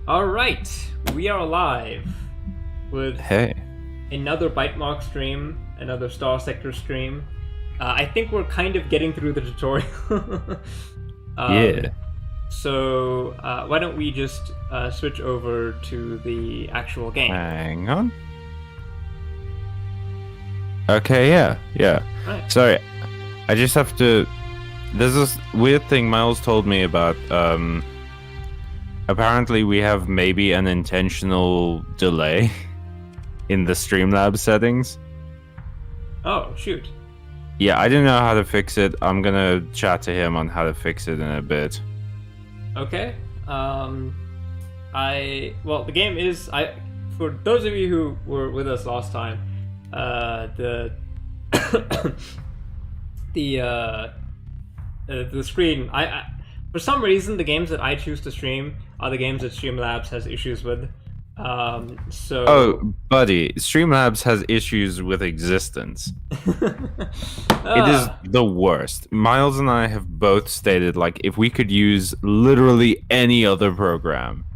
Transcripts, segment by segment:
Alright, we are live with Hey. another Byte stream, another Starsector stream. I think we're kind of getting through the tutorial. Yeah. So, why don't we just switch over to the actual game? Hang on. Okay, yeah. Right. Sorry, I just have to... There's this weird thing Miles told me about. Apparently we have maybe an intentional delay in the Streamlabs settings. Oh, shoot. Yeah, I didn't know how to fix it. I'm gonna chat to him on how to fix it in a bit. Okay. Well, the game is... For those of you who were with us last time, the screen, for some reason the games that I choose to stream are the games that Streamlabs has issues with. Oh, buddy, Streamlabs has issues with existence. It is the worst. Miles and I have both stated, like, if we could use literally any other program,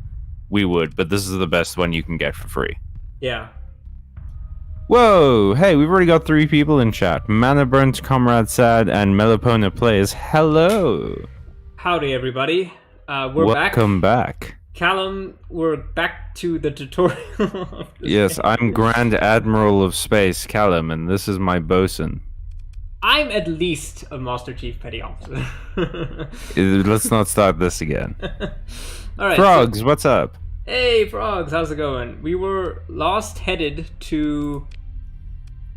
we would, but this is the best one you can get for free. Yeah. Whoa! Hey, we've already got 3 people in chat. Mana Burnt, Comrade Sad, and Melopona Plays. Hello! Howdy, everybody. Welcome back. Callum, we're back to the tutorial. Yes, I'm Grand Admiral of Space, Callum, and this is my bosun. I'm at least a Master Chief Petty Officer. Let's not start this again. Alright. Frogs, what's up? Hey, Frogs, how's it going? We were last headed to...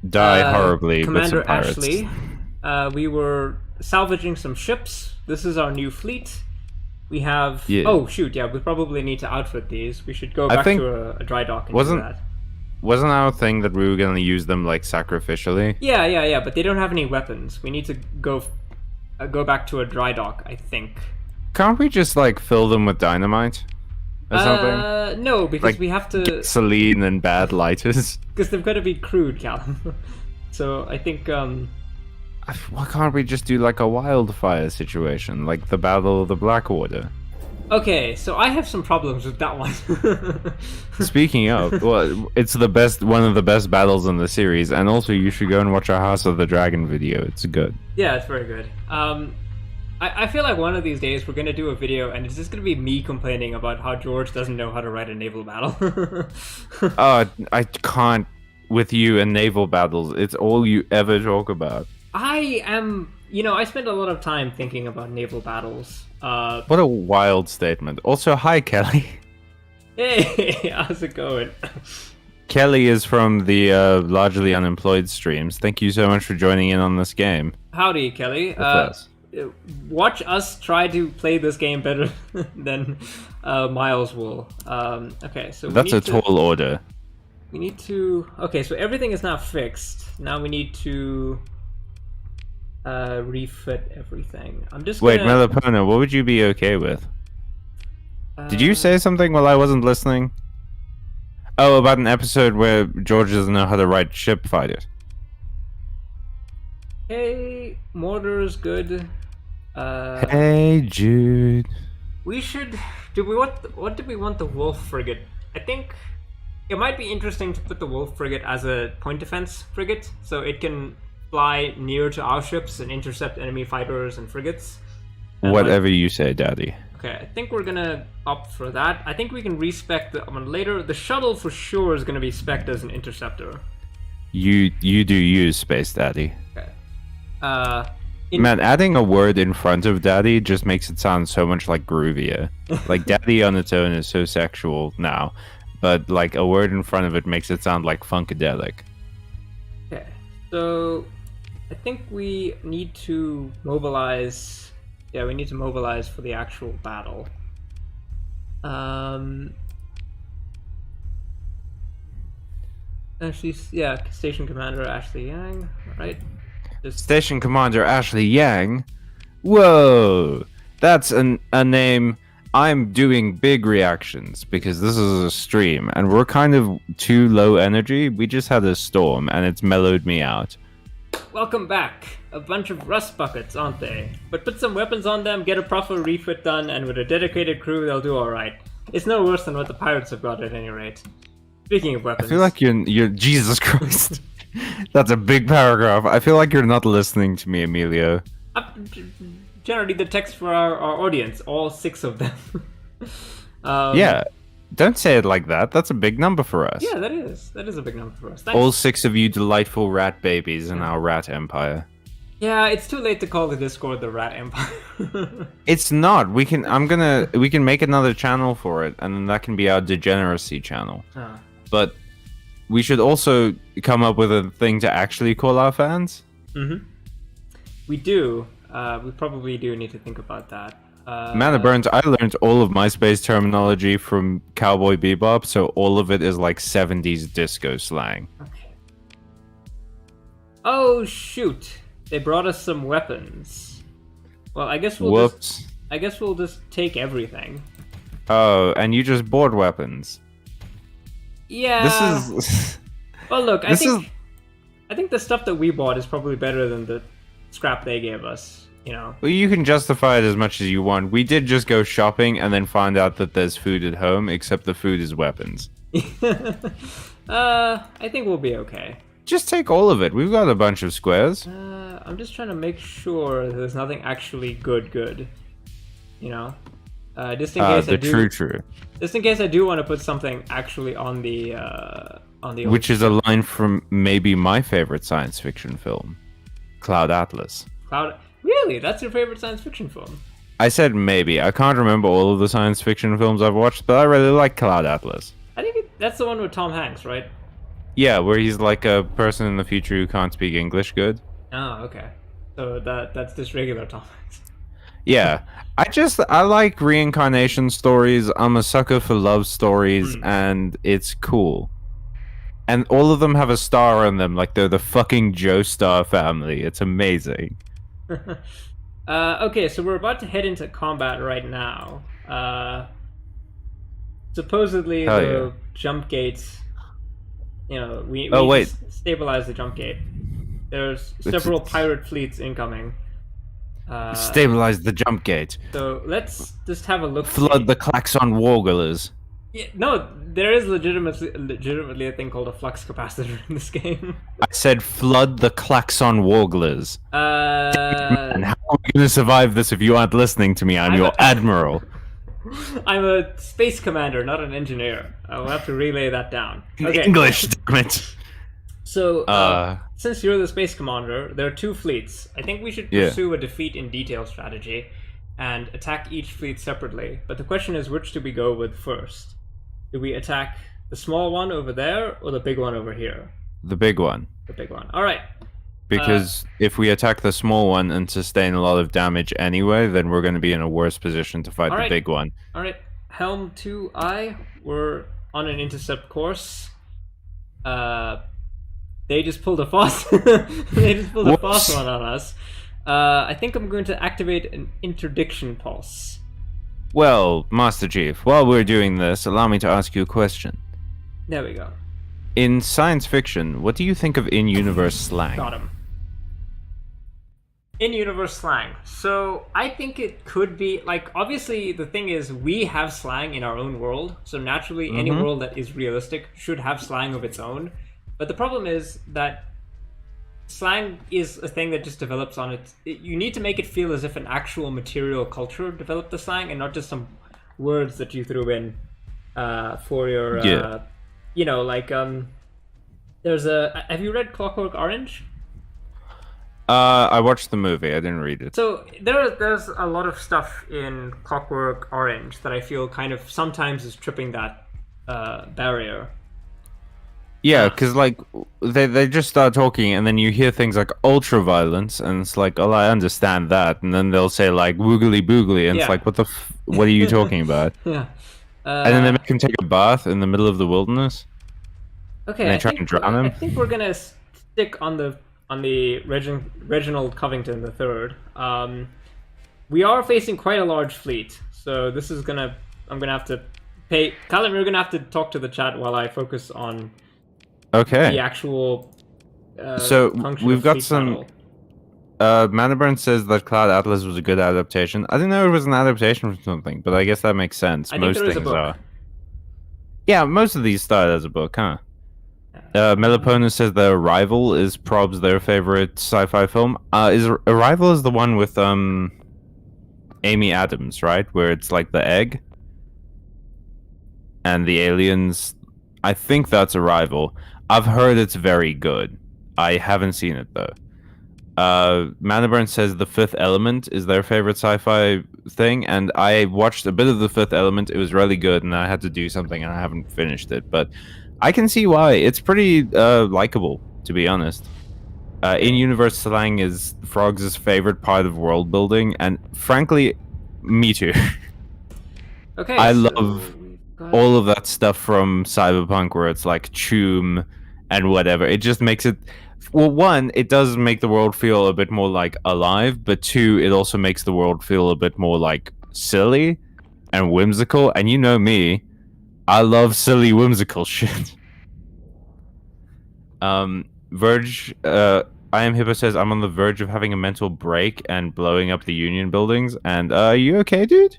Die horribly, Commander but some pirates. Ashley. We were salvaging some ships. This is our new fleet. We have... Yeah. Oh, shoot, yeah, we probably need to outfit these. We should go back to a dry dock and do that. Wasn't our thing that we were going to use them, like, sacrificially? Yeah, but they don't have any weapons. We need to go back to a dry dock, I think. Can't we just, like, fill them with dynamite? Or something? No, because Like, we have to... Gasoline and bad lighters? Because they've got to be crude, Callum. So, I think, Why can't we just do, like, a wildfire situation? Like the Battle of the Blackwater? Okay, so I have some problems with that one. Speaking of, well, it's one of the best battles in the series, and also you should go and watch our House of the Dragon video. It's good. Yeah, it's very good. I feel like one of these days we're gonna do a video, and it's just gonna be me complaining about how George doesn't know how to write a naval battle. I can't with you and naval battles. It's all you ever talk about. I spend a lot of time thinking about naval battles. What a wild statement. Also, hi, Kelly. Hey, how's it going? Kelly is from the Largely Unemployed streams. Thank you so much for joining in on this game. Howdy, Kelly. Watch us try to play this game better than Miles will. Okay, so that's a tall order. We need to... Okay, so everything is now fixed. Now we need to refit everything. I'm just Wait, gonna... Melopona, what would you be okay with? Did you say something while I wasn't listening? Oh, about an episode where George doesn't know how to write ship fighters. Hey, mortar's good. Hey, Jude. We should... What do we want the Wolf frigate? I think it might be interesting to put the Wolf frigate as a point defense frigate, so it can fly near to our ships and intercept enemy fighters and frigates. And whatever you say, Daddy. Okay, I think we're gonna opt for that. I think we can respec the one later. The shuttle for sure is gonna be spec'd as an interceptor. You do use Space Daddy. Okay. Man, adding a word in front of Daddy just makes it sound so much like groovier. Like, Daddy on its own is so sexual now, but like a word in front of it makes it sound like funkadelic. Okay, so I think we need to mobilize. Yeah, we need to mobilize for the actual battle. Actually, yeah, Station Commander Ashley Yang, right? Station Commander Ashley Yang? Whoa! That's a name. I'm doing big reactions because this is a stream and we're kind of too low energy. We just had a storm and it's mellowed me out. Welcome back. A bunch of rust buckets, aren't they? But put some weapons on them, get a proper refit done, and with a dedicated crew, they'll do alright. It's no worse than what the pirates have got at any rate. Speaking of weapons, I feel like you're Jesus Christ. That's a big paragraph. I feel like you're not listening to me, Emilio. Generally the text for our audience, all 6 of them. Yeah, don't say it like that. That's a big number for us. Yeah, that is a big number for us. Thanks. All 6 of you delightful rat babies in our rat empire. Yeah, it's too late to call the Discord the Rat Empire. It's not. We can make another channel for it, and then that can be our degeneracy channel. But we should also come up with a thing to actually call our fans. Mm-hmm. We do. We probably do need to think about that. Man of Burns, I learned all of MySpace terminology from Cowboy Bebop, so all of it is like 70s disco slang. Okay. Oh shoot! They brought us some weapons. Well, I guess we'll just take everything. Oh, and you just bought weapons. Yeah. This is. Well, look, I think the stuff that we bought is probably better than the scrap they gave us. You know. Well, you can justify it as much as you want. We did just go shopping and then find out that there's food at home, except the food is weapons. I think we'll be okay. Just take all of it. We've got a bunch of squares. I'm just trying to make sure there's nothing actually good. You know? Just in case True. Just in case I do want to put something actually on the Which is a line from maybe my favorite science fiction film, Cloud Atlas. Really? That's your favorite science fiction film? I said maybe. I can't remember all of the science fiction films I've watched, but I really like Cloud Atlas. I think that's the one with Tom Hanks, right? Yeah, where he's like a person in the future who can't speak English good. Oh, okay. So that's just regular Tom Hanks. Yeah. I like reincarnation stories. I'm a sucker for love stories, and it's cool. And all of them have a star on them, like they're the fucking Joestar family. It's amazing. Okay, so we're about to head into combat right now. Supposedly the jump gates, you know, we need to stabilize the jump gate. There's several pirate fleets incoming. Stabilize the jump gate. So let's just have a look. Flood the klaxon warglers. Yeah, no, there is legitimately a thing called a flux capacitor in this game. I said flood the klaxon warglers. And how are we going to survive this if you aren't listening to me? I'm your admiral. I'm a space commander, not an engineer. I'll have to relay that down. Okay. English, damn it. So, since you're the space commander, there are 2 fleets. I think we should pursue a defeat in detail strategy and attack each fleet separately. But the question is, which do we go with first? Do we attack the small one over there or the big one over here? The big one. The big one. All right. Because if we attack the small one and sustain a lot of damage anyway, then we're going to be in a worse position to fight the big one. All right. Helm 2I, we're on an intercept course. They just pulled a fast fast one on us. I think I'm going to activate an interdiction pulse. Well, Master Chief, while we're doing this, allow me to ask you a question. There we go. In science fiction, what do you think of in-universe slang? Got him. In-universe slang. So, I think it could be, like, obviously the thing is, we have slang in our own world, so naturally any world that is realistic should have slang of its own. But the problem is that slang is a thing that just develops on its... You need to make it feel as if an actual material culture developed the slang and not just some words that you threw in for your... You know, like, there's a... Have you read Clockwork Orange? I watched the movie. I didn't read it. So there's a lot of stuff in Clockwork Orange that I feel kind of sometimes is tripping that barrier. Yeah, because like they just start talking, and then you hear things like ultra violence, and it's like, oh, I understand that, and then they'll say like woogly boogly, and it's like, what are you talking about? Yeah. And then they make him take a bath in the middle of the wilderness. Okay, and they try and drown him. I think we're gonna stick on the Reginald Covington III. We are facing quite a large fleet, so this is I'm gonna have to pay. Callum, you're gonna have to talk to the chat while I focus on the actual. So we've got some. Manaburn says that Cloud Atlas was a good adaptation. I didn't know it was an adaptation from something, but I guess that makes sense. I think there is a book. Are. Yeah, most of these started as a book, huh? Melipona says that Arrival is probs their favorite sci-fi film. Is Arrival is the one with Amy Adams, right? Where it's like the egg and the aliens. I think that's Arrival. I've heard it's very good. I haven't seen it though. Manaburn says The Fifth Element is their favorite sci-fi thing, and I watched a bit of The Fifth Element. It was really good, and I had to do something, and I haven't finished it. But I can see why. It's pretty likable, to be honest. In-universe slang is Frogs' favorite part of world building, and frankly, me too. Okay. I love all of that stuff from Cyberpunk, where it's like Choom and whatever. It just makes it. Well, one, it does make the world feel a bit more like alive, but two, it also makes the world feel a bit more like silly and whimsical. And you know me, I love silly, whimsical shit. Verge, I Am Hippo says, I'm on the verge of having a mental break and blowing up the Union buildings. And, are you okay, dude?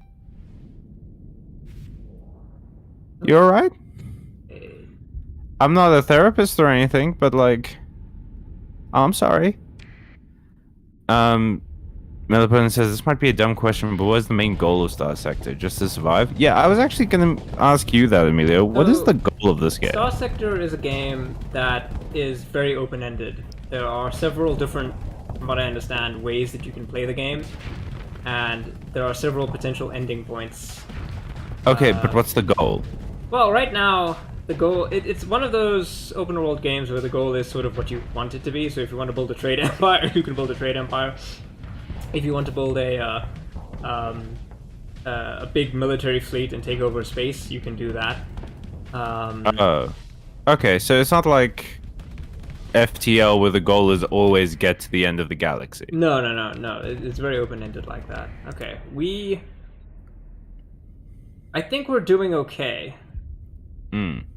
You alright? I'm not a therapist or anything, but like... Oh, I'm sorry. Melipona says, this might be a dumb question, but what is the main goal of Starsector? Just to survive? Yeah, I was actually going to ask you that, Emilio. What is the goal of this game? Starsector is a game that is very open-ended. There are several different, from what I understand, ways that you can play the game, and there are several potential ending points. Okay, but what's the goal? Well, right now, the goal, it's one of those open world games where the goal is sort of what you want it to be. So if you want to build a trade empire, you can build a trade empire. If you want to build a big military fleet and take over space, you can do that. Okay, so it's not like FTL where the goal is always get to the end of the galaxy. No. It's very open-ended like that. Okay, I think we're doing okay.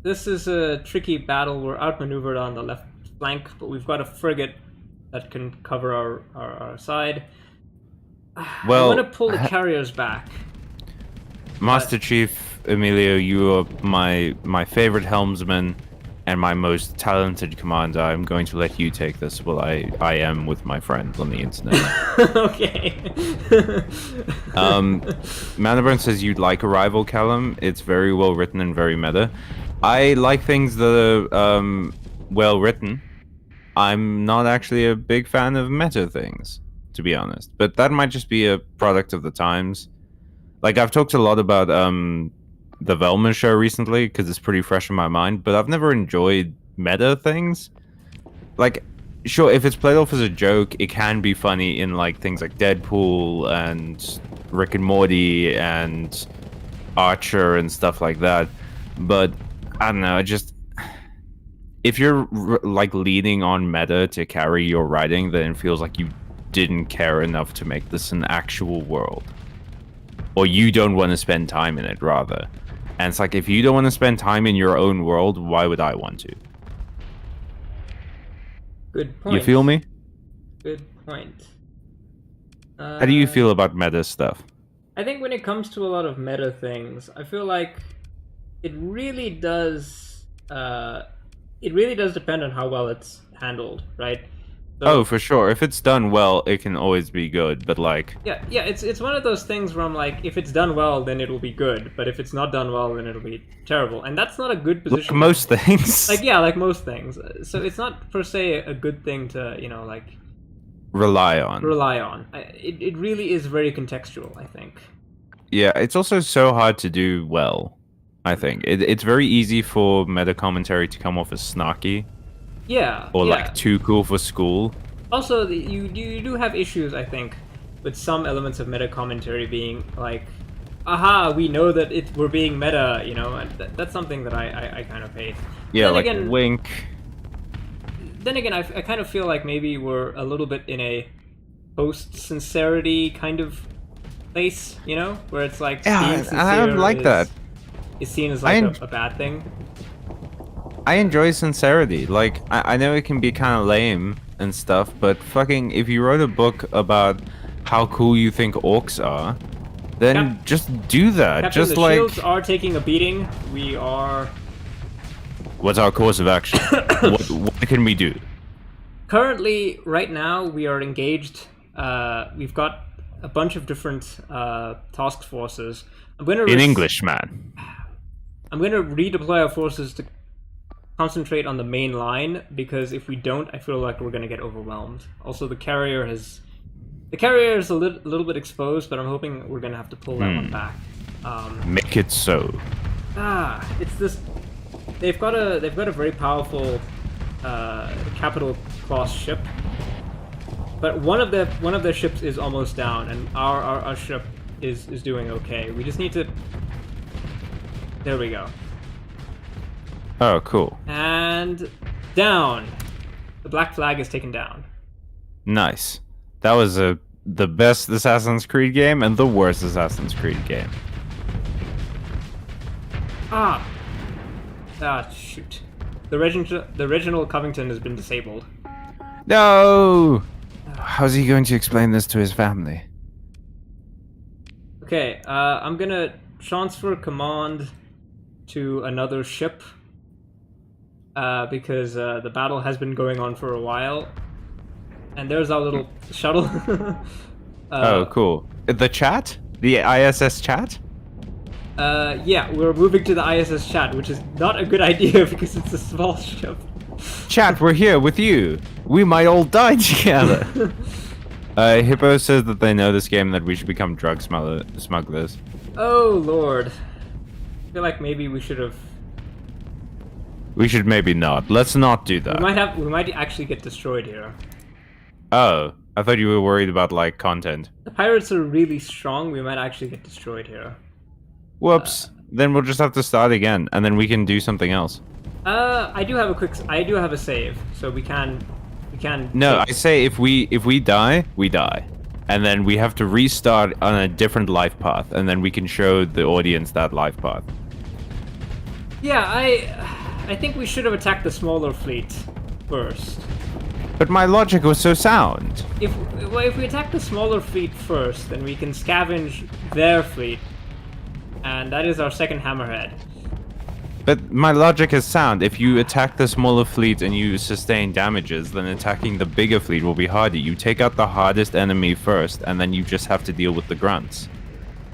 This is a tricky battle. We're outmaneuvered on the left flank, but we've got a frigate that can cover our side. Well, I'm going to pull the carriers back. Master Chief Emilio, you are my favorite helmsman and my most talented commander. I'm going to let you take this while I am with my friends on the internet. Okay. Manaburn says you'd like Arrival, Callum. It's very well written and very meta. I like things that are well written. I'm not actually a big fan of meta things, to be honest. But that might just be a product of the times. Like, I've talked a lot about the Velma show recently because it's pretty fresh in my mind, but I've never enjoyed meta things. Like, sure, if it's played off as a joke, it can be funny in like things like Deadpool and Rick and Morty and Archer and stuff like that. But I don't know, if you're like leaning on meta to carry your writing, then it feels like you didn't care enough to make this an actual world. Or you don't want to spend time in it, rather. And it's like, if you don't want to spend time in your own world, why would I want to? Good point. You feel me? Good point. How do you feel about meta stuff? I think when it comes to a lot of meta things, I feel like it really does depend on how well it's handled, right? So, for sure. If it's done well, it can always be good, but like... Yeah, it's one of those things where I'm like, if it's done well, then it'll be good, but if it's not done well, then it'll be terrible. And that's not a good position. Like most things. Like most things. So it's not, per se, a good thing to, rely on. It really is very contextual, I think. Yeah, it's also so hard to do well, I think. It's very easy for meta commentary to come off as snarky. Yeah. Or like too cool for school. Also, you do have issues, I think, with some elements of meta commentary being like, aha, we know that we're being meta, and that's something that I kind of hate. Yeah, then like again, wink. Then again, I kind of feel like maybe we're a little bit in a post-sincerity kind of place, where it's like, being sincere I don't like that. Is seen as like a bad thing. I enjoy sincerity. Like, I know it can be kind of lame, and stuff, but fucking if you wrote a book about how cool you think orcs are, then just do that. Captain, just the like shields are taking a beating. We are. What's our course of action? what can we do? Currently, right now, we are engaged. We've got a bunch of different task forces. In English, man. I'm going to redeploy our forces to concentrate on the main line, because if we don't, I feel like we're going to get overwhelmed. Also, the carrier is a little bit exposed, but I'm hoping we're going to have to pull that one back. Make it so. It's this. They've got a very powerful capital class ship, but one of their ships is almost down, and our ship is doing okay. We just need to. There we go. Oh, cool. And down. The black flag is taken down. Nice. That was the best Assassin's Creed game and the worst Assassin's Creed game. Shoot. The Reginald Covington has been disabled. No! How's he going to explain this to his family? Okay, I'm gonna transfer command to another ship. Because the battle has been going on for a while. And there's our little shuttle. Oh, cool. The chat? The ISS chat? Yeah, we're moving to the ISS chat, which is not a good idea because it's a small ship. Chat, we're here with you. We might all die together. Hippo says that they know this game and that we should become drug smugglers. Oh, Lord. I feel like maybe we should have... We should maybe not. Let's not do that. We might actually get destroyed here. Oh, I thought you were worried about, like, content. The pirates are really strong. We might actually get destroyed here. Whoops. Then we'll just have to start again, and then we can do something else. I do have a save, so we can. No, I say if we die, we die, and then we have to restart on a different life path, and then we can show the audience that life path. Yeah, I think we should have attacked the smaller fleet first. But my logic was so sound. If we attack the smaller fleet first, then we can scavenge their fleet, and that is our second hammerhead. But my logic is sound. If you attack the smaller fleet and you sustain damages, then attacking the bigger fleet will be harder. You take out the hardest enemy first, and then you just have to deal with the grunts.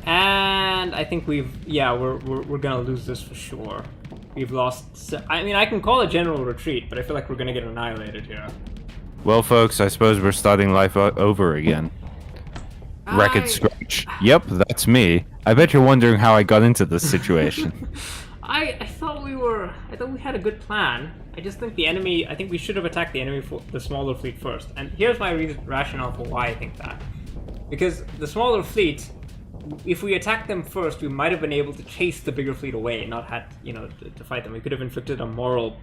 And I think we're gonna lose this for sure. We've lost. I mean, I can call a general retreat, but I feel like we're gonna get annihilated here. Well, folks, I suppose we're starting life over again. Record scratch. Yep, that's me. I bet you're wondering how I got into this situation. I thought we had a good plan. I just think I think we should have attacked the enemy for the smaller fleet first. And here's my rationale for why I think that. Because the smaller fleet, if we attacked them first, we might have been able to chase the bigger fleet away, not had, to fight them. We could have inflicted a moral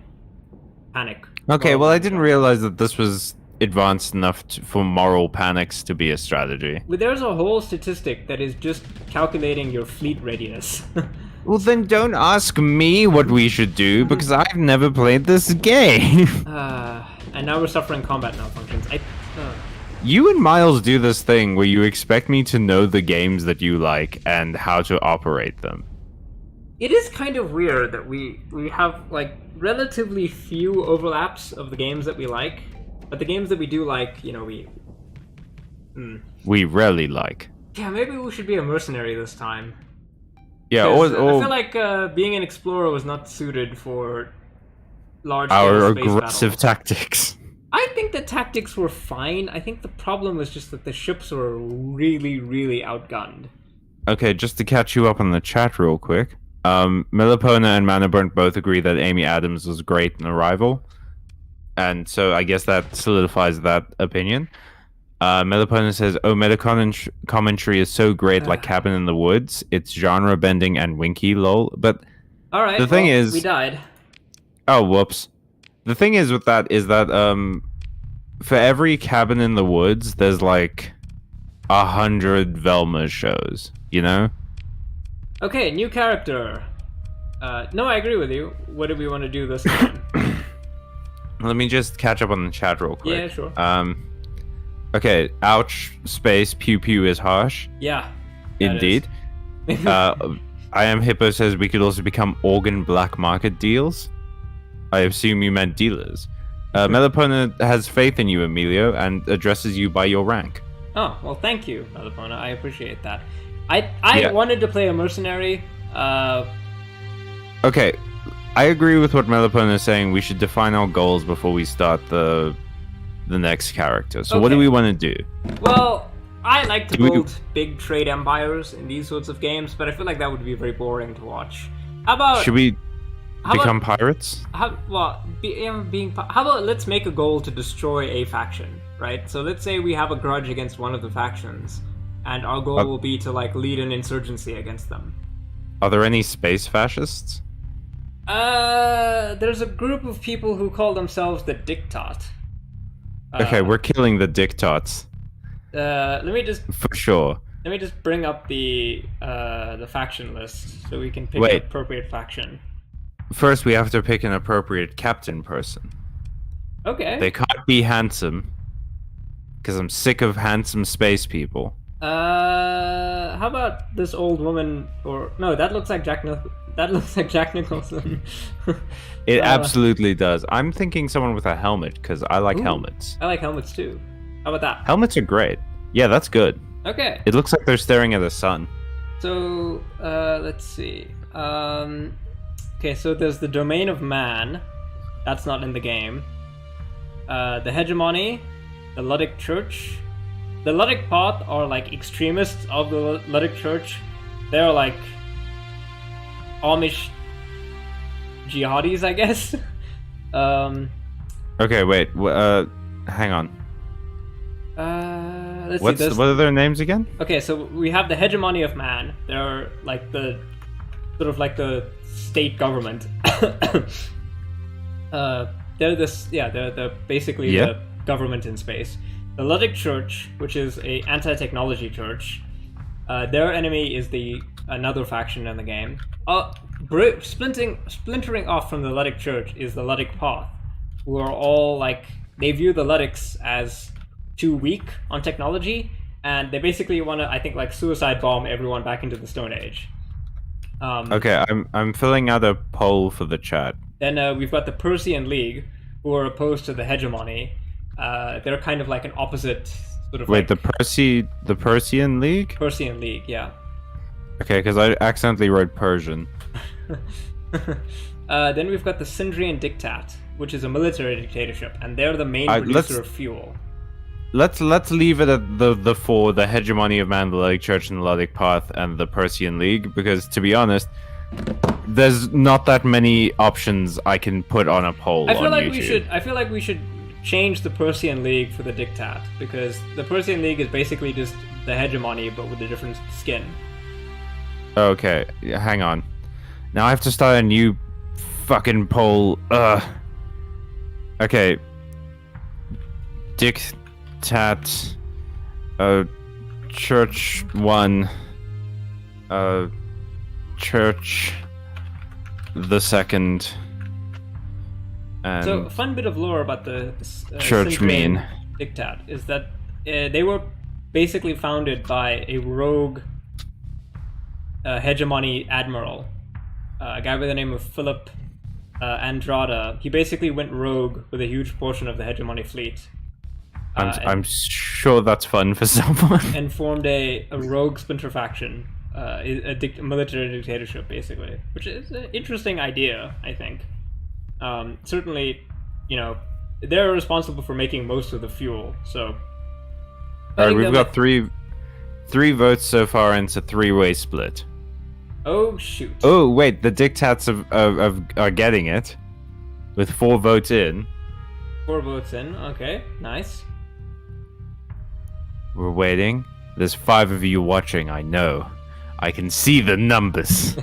panic. Okay, well, I didn't realize that this was advanced enough for moral panics to be a strategy. Well, there's a whole statistic that is just calculating your fleet readiness. Well, then don't ask me what we should do, because I've never played this game. And now we're suffering combat malfunctions. You and Miles do this thing where you expect me to know the games that you like and how to operate them. It is kind of weird that we have, like, relatively few overlaps of the games that we like, but the games that we do like, we rarely like. Yeah, maybe we should be a mercenary this time. Yeah, I feel like being an explorer was not suited for large-scale space aggressive battles. tactics. I think the tactics were fine. I think the problem was just that the ships were really, really outgunned. Okay, just to catch you up on the chat real quick. Millipona and Manaburnt both agree that Amy Adams was great in Arrival. And so I guess that solidifies that opinion. Millipona says, meta-commentary is so great, like Cabin in the Woods. It's genre-bending and winky, lol. But alright, the thing is... we died. Oh, whoops. The thing is with that is that, for every Cabin in the Woods, there's like 100 Velma shows, you know? Okay, new character. No, I agree with you. What do we want to do this time? Let me just catch up on the chat real quick. Yeah, sure. Okay, ouch, space, pew pew is harsh. Yeah. Indeed. I am Hippo says we could also become organ black market deals. I assume you meant dealers. Melipona has faith in you, Emilio, and addresses you by your rank. Oh, well, thank you, Melipona. I appreciate that. I wanted to play a mercenary. Okay, I agree with what Melipona is saying. We should define our goals before we start the next character. So what do we want to do? Well, I like to build big trade empires in these sorts of games, but I feel like that would be very boring to watch. How about... Should we become pirates? How about let's make a goal to destroy a faction, right? So let's say we have a grudge against one of the factions, and our goal will be to like lead an insurgency against them. Are there any space fascists? There's a group of people who call themselves the Diktat. Okay, we're killing the Diktats. Let me just for sure. Let me just bring up the faction list so we can pick an appropriate faction. First, we have to pick an appropriate captain person. Okay. They can't be handsome, because I'm sick of handsome space people. How about this old woman? Or no, that looks like Jack Nicholson. It absolutely does. I'm thinking someone with a helmet because I like helmets. I like helmets too. How about that? Helmets are great. Yeah, that's good. Okay. It looks like they're staring at the sun. So let's see. Okay, so there's the domain of man. That's not in the game. The hegemony, the Luddic Church. The Luddic Path are like extremists of the Luddic Church. They're like Amish jihadis, I guess. Okay, wait. Hang on. Let's see. What are their names again? Okay, so we have the hegemony of man. They're like the sort of like the state government. They're basically the government in space. The Luddic Church, which is a anti-technology church, their enemy is another faction in the game. Splintering off from the Luddic Church is the Luddic Path, who are all like, they view the Luddics as too weak on technology, and they basically want to, I think, like suicide bomb everyone back into the Stone Age. Okay, I'm filling out a poll for the chat. Then we've got the Persian League, who are opposed to the hegemony. They're kind of like an opposite sort of. Wait, the Persian League? Persian League, yeah. Okay, because I accidentally wrote Persian. Then we've got the Syndrian Diktat, which is a military dictatorship, and they're the main producer of fuel. Let's leave it at the four: the hegemony of man, the Luddic Church, and the Luddic Path, and the Persian League. Because to be honest, there's not that many options I can put on a poll. I feel like we should change the Persian League for the Diktat, because the Persian League is basically just the hegemony but with a different skin. Okay, hang on. Now I have to start a new fucking poll. Okay. Diktat. Church 1. Church the second. And so a fun bit of lore about the Church mean Diktat is that they were basically founded by a rogue hegemony admiral, a guy by the name of Philip Andrada. He basically went rogue with a huge portion of the hegemony fleet. I'm sure that's fun for someone. And formed a rogue splinter faction, a military dictatorship, basically, which is an interesting idea, I think. Certainly, they're responsible for making most of the fuel. So, all right, we've got three votes so far, and it's a three-way split. Oh shoot! Oh wait, the Diktats are getting it with 4 votes in. 4 votes in. Okay, nice. We're waiting. There's 5 of you watching. I know. I can see the numbers.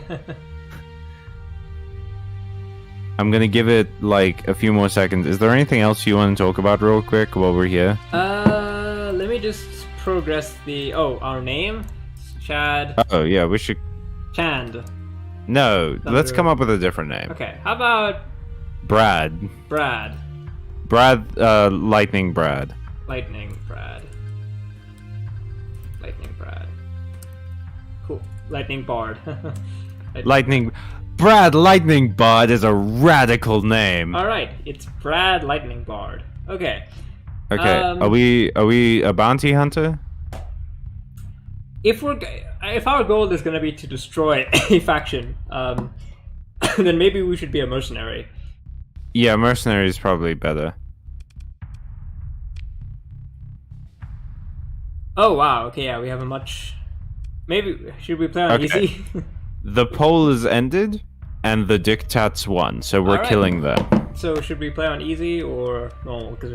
I'm gonna give it like a few more seconds. Is there anything else you want to talk about real quick while we're here? Let me just progress our name? Chad. Oh yeah, we should... Chand. No, let's come up with a different name. Okay, how about... Brad. Lightning Brad. Lightning Brad. Lightning Brad. Cool. Lightning Bard. Lightning Bard is a radical name. All right, it's Brad Lightning Bard. Okay. Okay. Are we a bounty hunter? If our goal is going to be to destroy a faction, then maybe we should be a mercenary. Yeah, mercenary is probably better. Oh wow. Okay, yeah, we have a much. Maybe should we play on easy? The poll is ended, and the dictats won, so we're killing them. So should we play on easy or normal? Because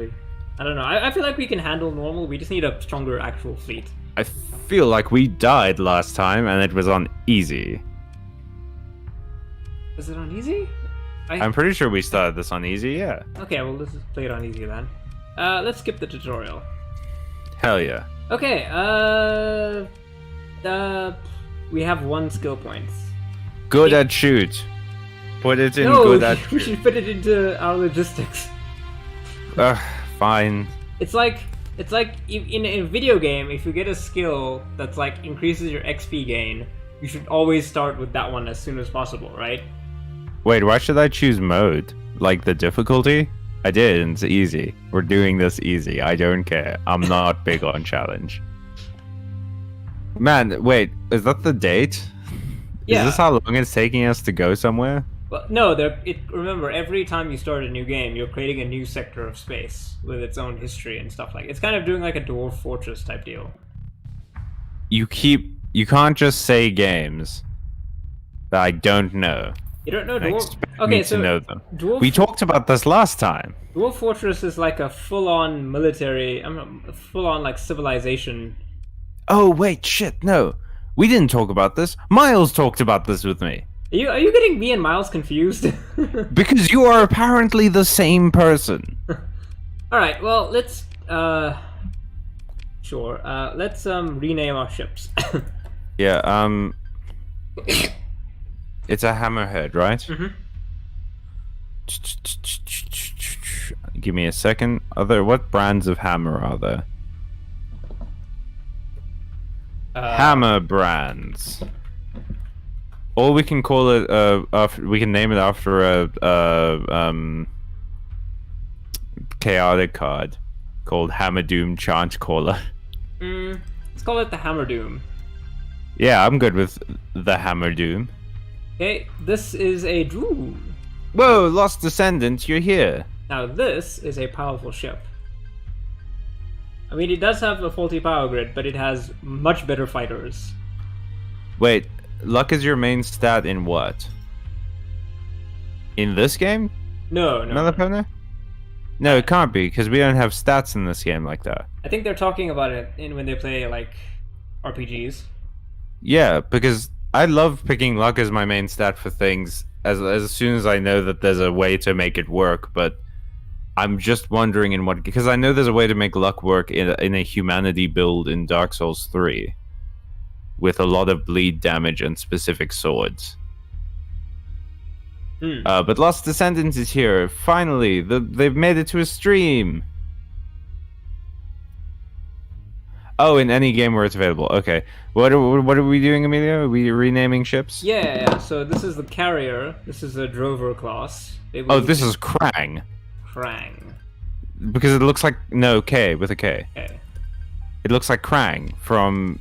I don't know. I feel like we can handle normal. We just need a stronger actual fleet. I feel like we died last time, and it was on easy. Was it on easy? I'm pretty sure we started this on easy, yeah. Okay, well, let's just play it on easy then. Let's skip the tutorial. Hell yeah. Okay, we have 1 skill point. Good at shoot. Put it in no, good at we shoot. should put it into our logistics. Fine. It's like in a video game, if you get a skill that's like increases your XP gain, you should always start with that one as soon as possible, right? Wait, why should I choose mode? Like the difficulty? I did, and it's easy. We're doing this easy. I don't care. I'm not big on challenge. Man, wait, is that the date? Yeah. Is this how long it's taking us to go somewhere? Well, no, remember, every time you start a new game, you're creating a new sector of space with its own history and stuff like. It's kind of doing like a dwarf fortress type deal. You can't just say games that I don't know. You don't know Dwarf? Okay, so know them. Dwarf we talked about this last time. Dwarf Fortress is like a full-on military, full-on like civilization. Oh wait, shit, no. We didn't talk about this. Miles talked about this with me. Are you getting me and Miles confused? Because you are apparently the same person. Alright, well, let's sure. Let's rename our ships. Yeah, it's a hammerhead, right? Mm-hmm. Give me a second. What brands of hammer are there? Hammer brands. Or we can call it we can name it after a chaotic card called Hammer Doom Chant Caller. Let's call it the Hammer Doom. Yeah, I'm good with the Hammer Doom. Okay, this is a Doom. Whoa, Lost Descendant, you're here. Now this is a powerful ship. I mean, it does have a faulty power grid, but it has much better fighters. Wait, luck is your main stat in what? In this game? No. Melapona? No, it can't be, because we don't have stats in this game like that. I think they're talking about it when they play, like, RPGs. Yeah, because I love picking luck as my main stat for things as soon as I know that there's a way to make it work, but I'm just wondering in what... Because I know there's a way to make luck work in a humanity build in Dark Souls 3 with a lot of bleed damage and specific swords. But Lost Descendants is here. Finally, they've made it to a stream. Oh, in any game where it's available. Okay. What are we doing, Emilio? Are we renaming ships? Yeah. So this is the Carrier. This is a Drover class. Oh, this is Krang. Krang. Because it looks like... No, K, with a K. Okay. It looks like Krang from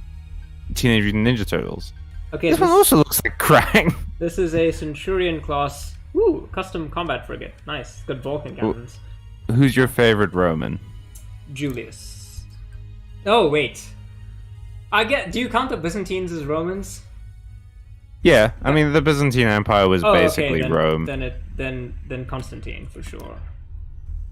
Teenage Mutant Ninja Turtles. Okay, this one also looks like Krang. This is a Centurion class. Ooh, custom combat frigate. Nice. Good Vulcan cannons. Who's your favorite Roman? Julius. Oh, wait. Do you count the Byzantines as Romans? Yeah, I mean the Byzantine Empire was basically Rome. Then Constantine for sure.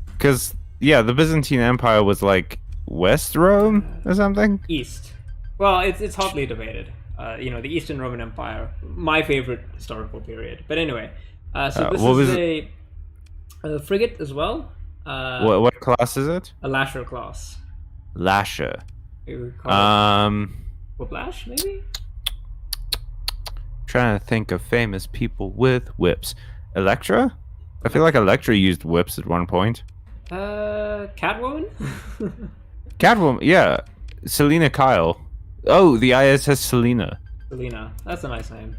Because yeah, the Byzantine Empire was like West Rome or something. East. Well, it's hotly debated. The Eastern Roman Empire, my favorite historical period. But anyway, so this is a frigate as well. What class is it? A Lasher class. Lasher. Whiplash, maybe? Trying to think of famous people with whips. Electra? I feel like Electra used whips at one point. Catwoman? Catwoman, yeah. Selena Kyle. Oh, the ISS Selena. Selena. That's a nice name.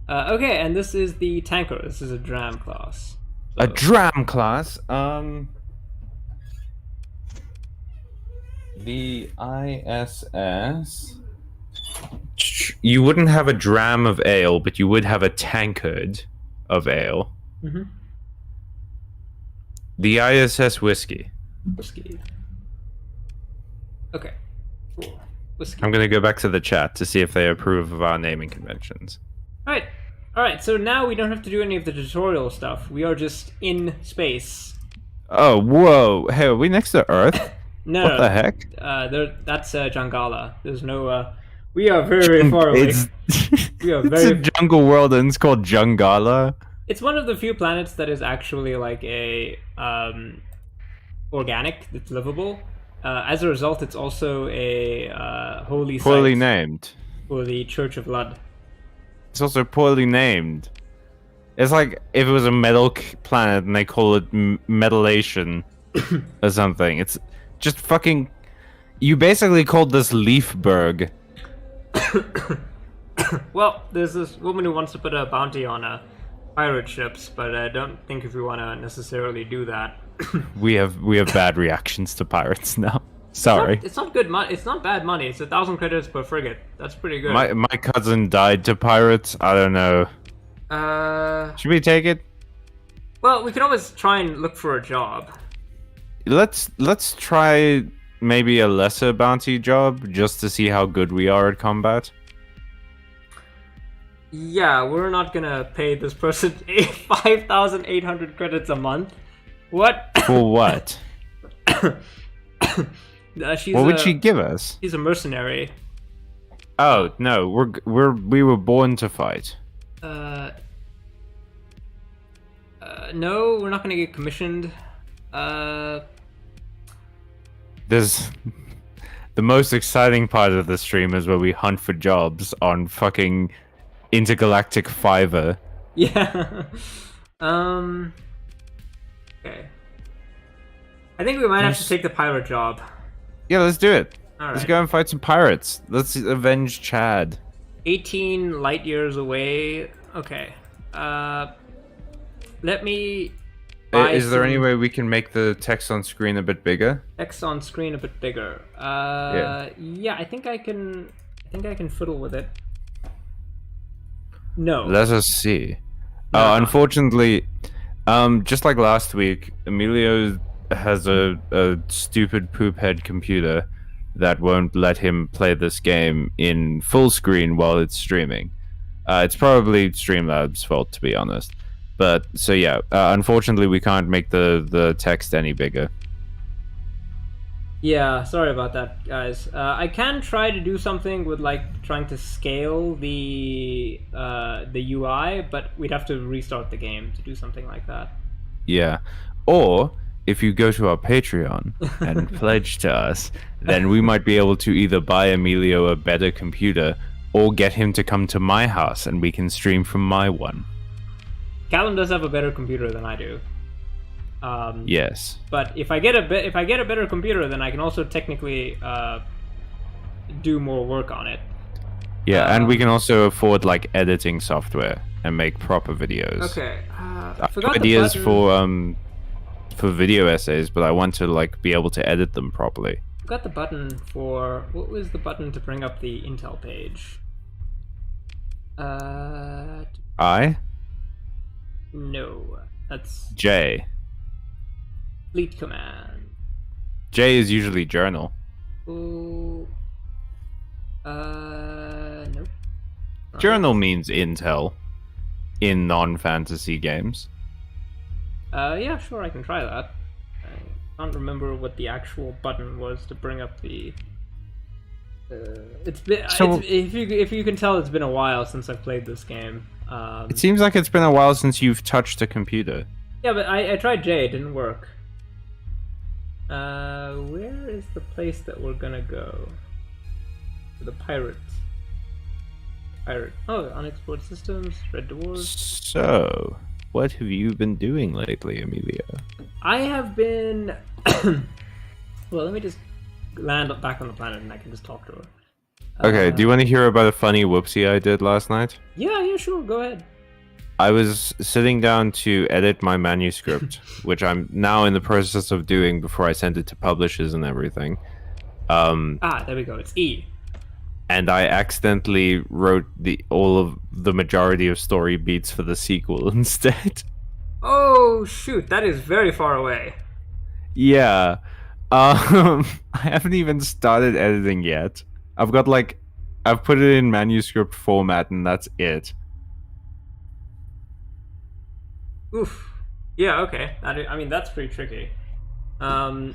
Okay, and this is the tanker. This is a dram class. A dram class. The ISS. You wouldn't have a dram of ale, but you would have a tankard of ale. Mm-hmm. The ISS whiskey. Whiskey. Okay. Cool. Whiskey. I'm gonna go back to the chat to see if they approve of our naming conventions. Alright. Alright, so now we don't have to do any of the tutorial stuff. We are just in space. Oh, whoa. Hey, are we next to Earth? No. What the heck? That's Jangala. There's no, we are very, very far away. We are very... It's a jungle world and it's called Jangala. It's one of the few planets that is actually like a, organic, that's livable. As a result, it's also a, holy site. Poorly named. For the Church of Lud. It's also poorly named. It's like if it was a metal planet and they call it Metallation or something. It's just fucking... You basically called this Leafberg. Well, there's this woman who wants to put a bounty on pirate ships, but I don't think if we want to necessarily do that. we have bad reactions to pirates now. Sorry. It's not good money. It's not bad money. It's 1,000 credits per frigate. That's pretty good. My cousin died to pirates. I don't know. Should we take it? Well, we can always try and look for a job. Let's try maybe a lesser bounty job just to see how good we are at combat. Yeah, we're not gonna pay this person 5,800 credits a month. What? For what? What would she give us? She's a mercenary. Oh no, we were born to fight. No, we're not gonna get commissioned. There's the most exciting part of the stream is where we hunt for jobs on fucking intergalactic Fiverr. Yeah. Okay. I think we might have to take the pirate job. Yeah, let's do it. All Let's right. go and fight some pirates. Let's avenge Chad. 18 light years away. Okay. Let me. Is there any way we can make the text on screen a bit bigger? Text on screen a bit bigger. Yeah, I think I can fiddle with it. No. Let us see. No. Unfortunately, just like last week, Emilio has a stupid poop head computer that won't let him play this game in full screen while it's streaming. It's probably Streamlabs' fault, to be honest. But so yeah, unfortunately we can't make the text any bigger. Yeah, sorry about that, guys. I can try to do something with like trying to scale the UI, but we'd have to restart the game to do something like that. Yeah, or if you go to our Patreon and pledge to us, then we might be able to either buy Emilio a better computer or get him to come to my house and we can stream from my one. Callum does have a better computer than I do. Yes. But if I get a better computer, then I can also technically do more work on it. Yeah, and we can also afford like editing software and make proper videos. Okay. I I forgot have ideas the button. for video essays, but I want to like be able to edit them properly. Got the button for what was the button to bring up the Intel page? I? No, that's J. Fleet Command. J is usually journal. Oh, nope. Not Journal means Intel in non-fantasy games. Yeah, sure, I can try that. I can't remember what the actual button was to bring up the. It's been. So- if you can tell, it's been a while since I've played this game. It seems like it's been a while since you've touched a computer. Yeah, but I tried J. It didn't work. Where is the place that we're gonna go? To the pirates. Pirate. Oh, unexplored systems. Red Dwarves. So, what have you been doing lately, Amelia? I have been. Well, let me just land back on the planet, and I can just talk to her. Okay, do you want to hear about a funny whoopsie I did last night? Yeah, sure. Go ahead. I was sitting down to edit my manuscript, which I'm now in the process of doing before I send it to publishers and everything. There we go. It's E. And I accidentally wrote all of the majority of story beats for the sequel instead. Oh shoot, that is very far away. Yeah. I haven't even started editing yet. I've put it in manuscript format and that's it. Oof. Yeah, okay. That's pretty tricky. Callum,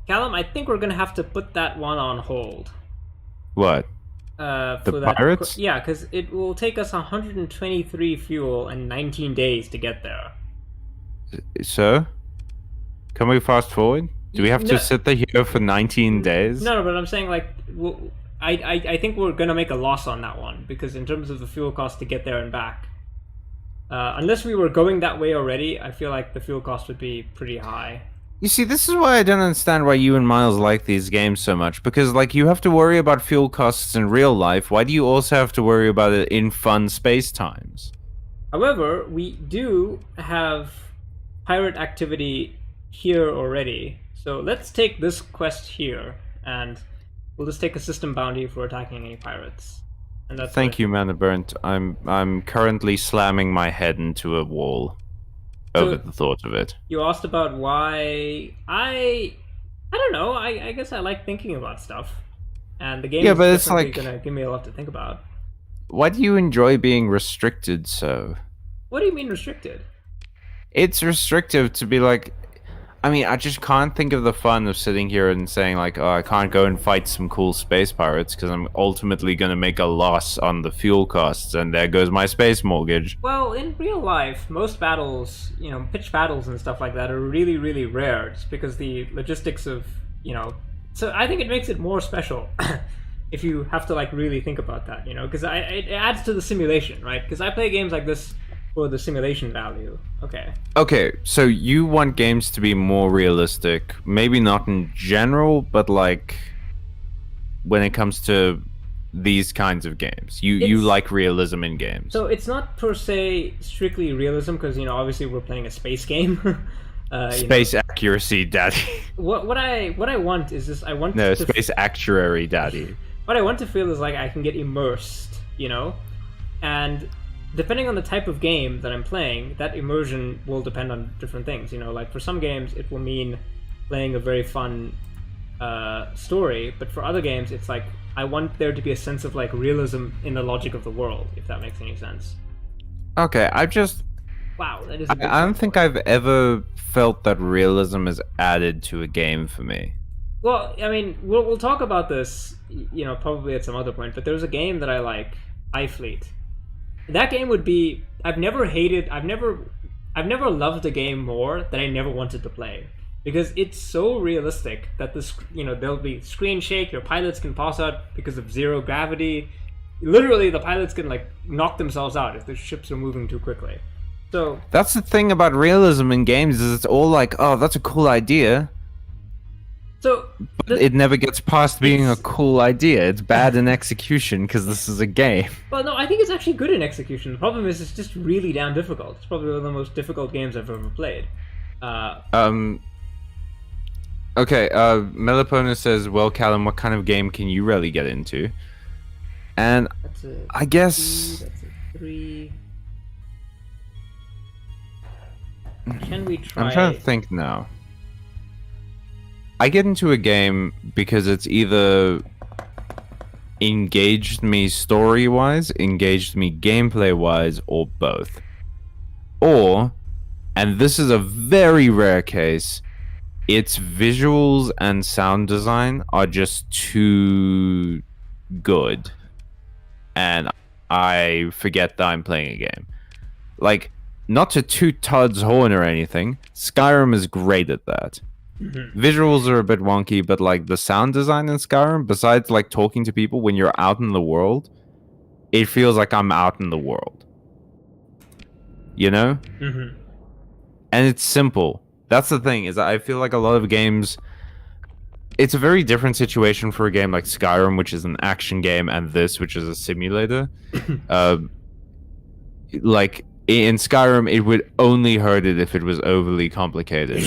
I think we're gonna have to put that one on hold. What? The pirates? Yeah, because it will take us 123 fuel and 19 days to get there. So? Can we fast forward? Do we have to sit there here for 19 days? No, but I'm saying, like, I think we're gonna make a loss on that one, because in terms of the fuel cost to get there and back, unless we were going that way already, I feel like the fuel cost would be pretty high. You see, this is why I don't understand why you and Miles like these games so much, because, like, you have to worry about fuel costs in real life. Why do you also have to worry about it in fun space times? However, we do have pirate activity here already, so let's take this quest here, and we'll just take a system bounty if we're attacking any pirates. And that's Thank you, Mana Burnt. I'm currently slamming my head into a wall over the thought of it. You asked about why I don't know. I guess I like thinking about stuff, and the game is definitely gonna give me a lot to think about. Why do you enjoy being restricted so? What do you mean restricted? It's restrictive to be like, I mean, I just can't think of the fun of sitting here and saying like, oh, I can't go and fight some cool space pirates because I'm ultimately going to make a loss on the fuel costs, and there goes my space mortgage. Well, in real life, most battles, pitched battles and stuff like that are really, really rare, just because the logistics of, so I think it makes it more special if you have to like really think about that, because it adds to the simulation, right? Because I play games like this for the simulation value. Okay, so you want games to be more realistic, maybe not in general, but like when it comes to these kinds of games, you like realism in games. So it's not per se strictly realism, because obviously we're playing a space game. Space accuracy, daddy. What I want is this. Space actuary, daddy. What I want to feel is like I can get immersed, and depending on the type of game that I'm playing, that immersion will depend on different things. Like for some games, it will mean playing a very fun story, but for other games, it's like I want there to be a sense of like realism in the logic of the world, if that makes any sense. Okay, Wow, that is. I don't think I've ever felt that realism is added to a game for me. Well, I mean, we'll talk about this, probably at some other point. But there's a game that I like, iFleet. That game would be. I've never loved a game more that I never wanted to play, because it's so realistic that there'll be screen shake. Your pilots can pass out because of zero gravity. Literally, the pilots can like knock themselves out if the ships are moving too quickly. So that's the thing about realism in games, is it's all like, oh, that's a cool idea. But it never gets past being a cool idea. It's bad in execution because this is a game. Well, no, I think it's actually good in execution. The problem is it's just really damn difficult. It's probably one of the most difficult games I've ever played. Okay, Melopona says, well, Callum, what kind of game can you really get into? And I guess... That's a 3. Can we try... I'm trying to think now. I get into a game because it's either engaged me story-wise, engaged me gameplay-wise, or both. Or, and this is a very rare case, its visuals and sound design are just too good. And I forget that I'm playing a game. Like, not to toot Todd's horn or anything, Skyrim is great at that. Mm-hmm. Visuals are a bit wonky, but like the sound design in Skyrim, besides like talking to people when you're out in the world, it feels like I'm out in the world. you know? Mm-hmm. And it's simple. That's the thing, is I feel like a lot of games, it's a very different situation for a game like Skyrim, which is an action game, and this, which is a simulator. Like in Skyrim, it would only hurt it if it was overly complicated.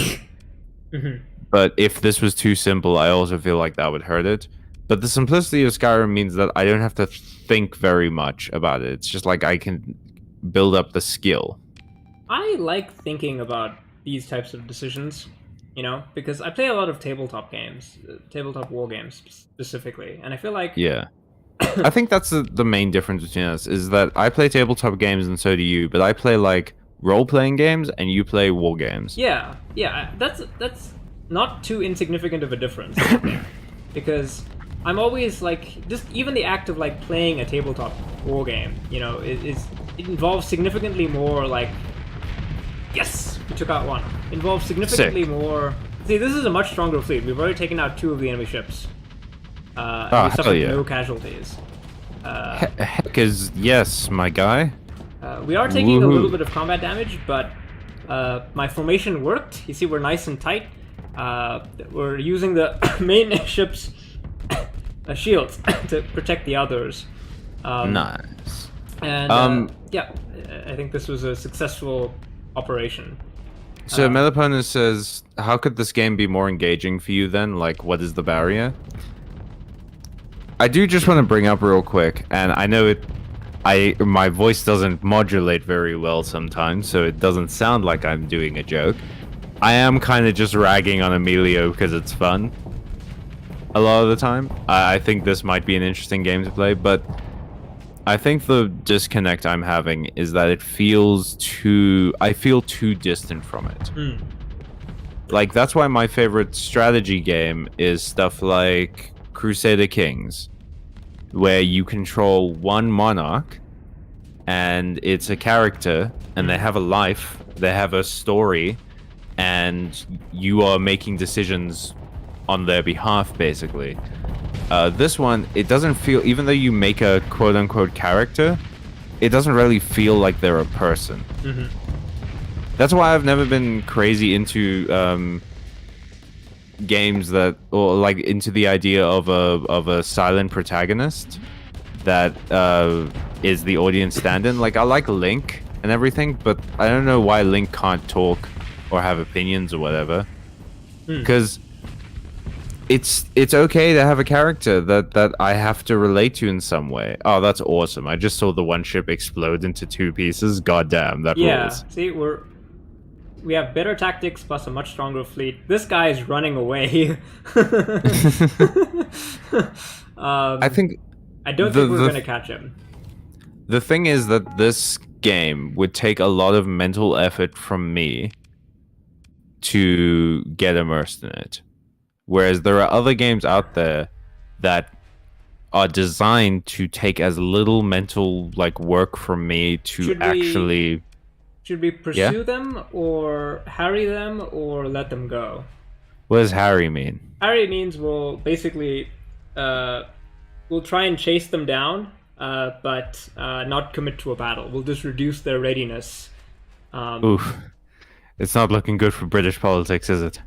Mm-hmm. But if this was too simple, I also feel like that would hurt it. But the simplicity of Skyrim means that I don't have to think very much about it. It's just like I can build up the skill. I like thinking about these types of decisions, because I play a lot of tabletop games, tabletop war games specifically, and I feel like Yeah. I think that's the main difference between us, is that I play tabletop games and so do you, but I play like role-playing games and you play war games. Yeah, that's not too insignificant of a difference, I think, because I'm always like, just even the act of like playing a tabletop war game, it involves significantly more like, yes, we took out one. Involves significantly more. See, this is a much stronger fleet. We've already taken out 2 of the enemy ships. We suffered no casualties. Heck is yes, my guy. We are taking a little bit of combat damage, but my formation worked. You see, we're nice and tight. We're using the main ship's shields to protect the others. Nice. And yeah, I think this was a successful operation. So Melaponus says, how could this game be more engaging for you then? Like, what is the barrier? I do just want to bring up real quick, and I know my voice doesn't modulate very well sometimes, so it doesn't sound like I'm doing a joke. I am kind of just ragging on Emilio because it's fun. A lot of the time. I think this might be an interesting game to play, but I think the disconnect I'm having is that I feel too distant from it. Like, that's why my favorite strategy game is stuff like Crusader Kings, where you control one monarch, and it's a character, and they have a life, they have a story, and you are making decisions on their behalf, basically. This one, it doesn't feel, even though you make a quote-unquote character, it doesn't really feel like they're a person. Mm-hmm. That's why I've never been crazy into games that, or like into the idea of a silent protagonist that is the audience stand-in. Like, I like Link and everything, but I don't know why Link can't talk or have opinions or whatever. Because it's okay to have a character that I have to relate to in some way. Oh, that's awesome. I just saw the one ship explode into 2 pieces. God damn, that rules. See, we have better tactics plus a much stronger fleet. This guy is running away. I don't think we're going to catch him. The thing is that this game would take a lot of mental effort from me to get immersed in it. Whereas there are other games out there that are designed to take as little mental work from me to Should we pursue them, or harry them, or let them go? What does harry mean? Harry means we'll basically we'll try and chase them down, but not commit to a battle. We'll just reduce their readiness. Oof. It's not looking good for British politics, is it?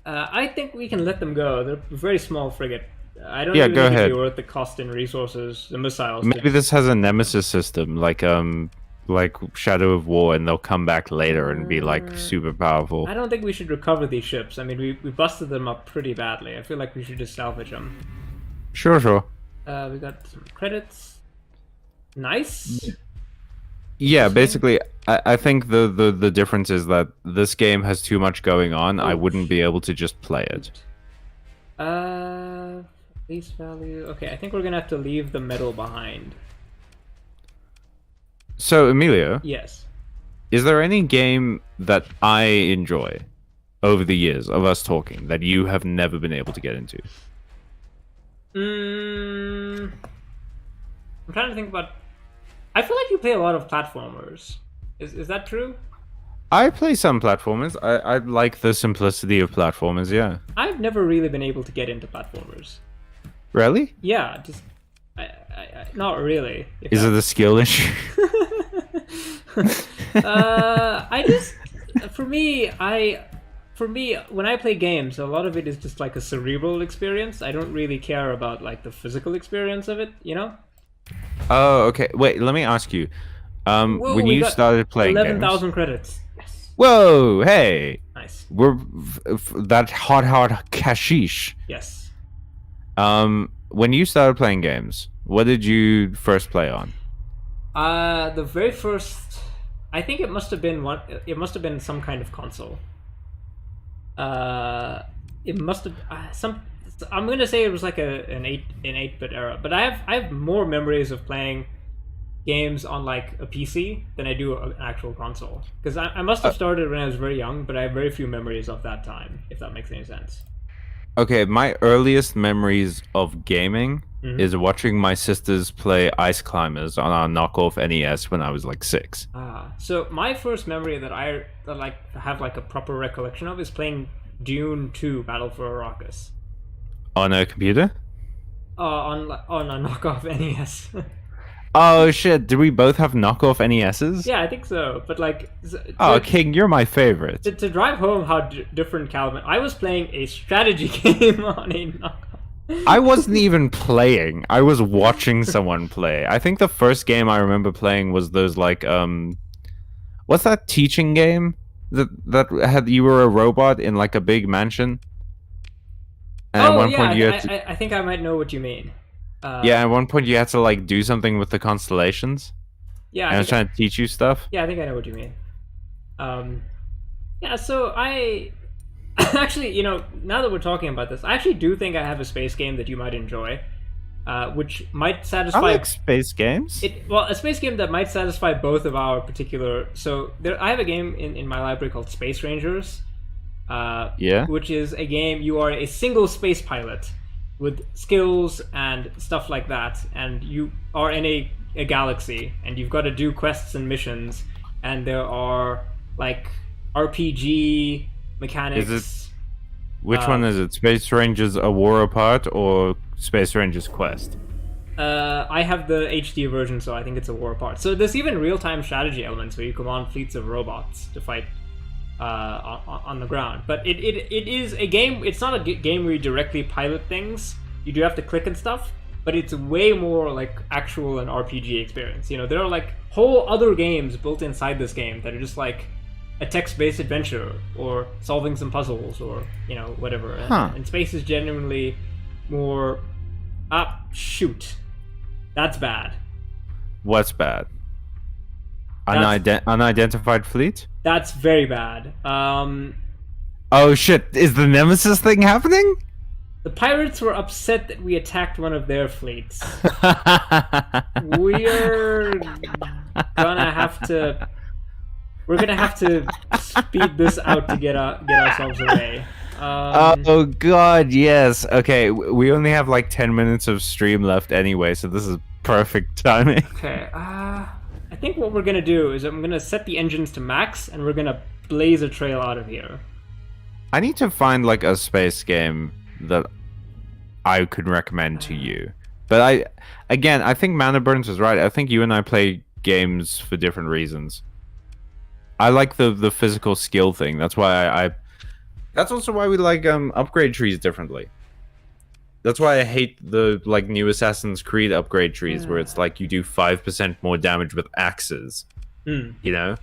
I think we can let them go. They're a very small frigate. I don't go think ahead. it'd be worth the cost in resources, the missiles. Maybe this has a nemesis system, like Shadow of War, and they'll come back later and be super powerful. I don't think we should recover these ships. I mean, we busted them up pretty badly. I feel like we should just salvage them. Sure. We got some credits. Nice. Yeah, basically, I think the difference is that this game has too much going on. I wouldn't be able to just play it. Face value. Okay, I think we're gonna have to leave the metal behind. So, Emilio? Yes. Is there any game that I enjoy over the years of us talking that you have never been able to get into? I'm trying to think about... I feel like you play a lot of platformers. Is that true? I play some platformers. I like the simplicity of platformers, yeah. I've never really been able to get into platformers. Really? Yeah, just... I not really. Is it a skill issue? I just, for me, when I play games, a lot of it is just like a cerebral experience. I don't really care about like the physical experience of it, you know? Oh, okay. Wait, let me ask you. Whoa, When we you got started playing games. 11,000 credits. Yes. Whoa, hey. Nice. We're that hot cashish. Yes. When you started playing games, what did you first play on? The very first, I think it must have been one. It must have been some kind of console. It must have some. I'm gonna say it was like an 8-bit era, but I have more memories of playing games on like a PC than I do an actual console. Because I must have started when I was very young, but I have very few memories of that time, if that makes any sense. Okay, my earliest memories of gaming is watching my sisters play Ice Climbers on our knockoff NES when I was like 6. So my first memory that like have like a proper recollection of is playing Dune 2: Battle for Arrakis. On a computer? On a knockoff NES. Oh shit, did we both have knockoff NESs? Yeah, I think so. But like, oh, King, you're my favorite. To drive home how different Calvin, I was playing a strategy game on a knockoff. I wasn't even playing. I was watching someone play. I think the first game I remember playing was those like what's that teaching game that had you were a robot in like a big mansion? And at one yeah, point you had to... I think I might know what you mean. Yeah, at one point you had to like do something with the constellations. Yeah, and I was trying to teach you stuff. Yeah, I think I know what you mean. Yeah, so I actually, you know, now that we're talking about this, I actually do think I have a space game that you might enjoy, which might satisfy. I like space games. Well, a space game that might satisfy both of our particular. So I have a game in my library called Space Rangers. Yeah. Which is a game you are a single space pilot with skills and stuff like that, and you are in a galaxy, and you've got to do quests and missions, and there are like RPG mechanics. Which one is it? Space Rangers A War Apart or Space Rangers Quest? I have the HD version, so I think it's A War Apart. So there's even real-time strategy elements where you command fleets of robots to fight on the ground. But it is a game. It's not a game where you directly pilot things. You do have to click and stuff, but it's way more like actual an RPG experience. You know, there are like whole other games built inside this game that are just like a text-based adventure or solving some puzzles or, you know, whatever. And space is genuinely more... shoot. That's bad. What's bad? Unidentified fleet? That's very bad. Oh shit, is the Nemesis thing happening? The pirates were upset that we attacked one of their fleets. We're gonna have to speed this out to get ourselves away. Oh god, yes. Okay, we only have like 10 minutes of stream left anyway, so this is perfect timing. Okay, I think what we're gonna do is I'm gonna set the engines to max, and we're gonna blaze a trail out of here. I need to find like a space game that I could recommend to you. But I think Mana Burns is right. I think you and I play games for different reasons. I like the physical skill thing. That's why that's also why we like upgrade trees differently. That's why I hate the like new Assassin's Creed upgrade trees where it's like you do 5% more damage with axes. You know?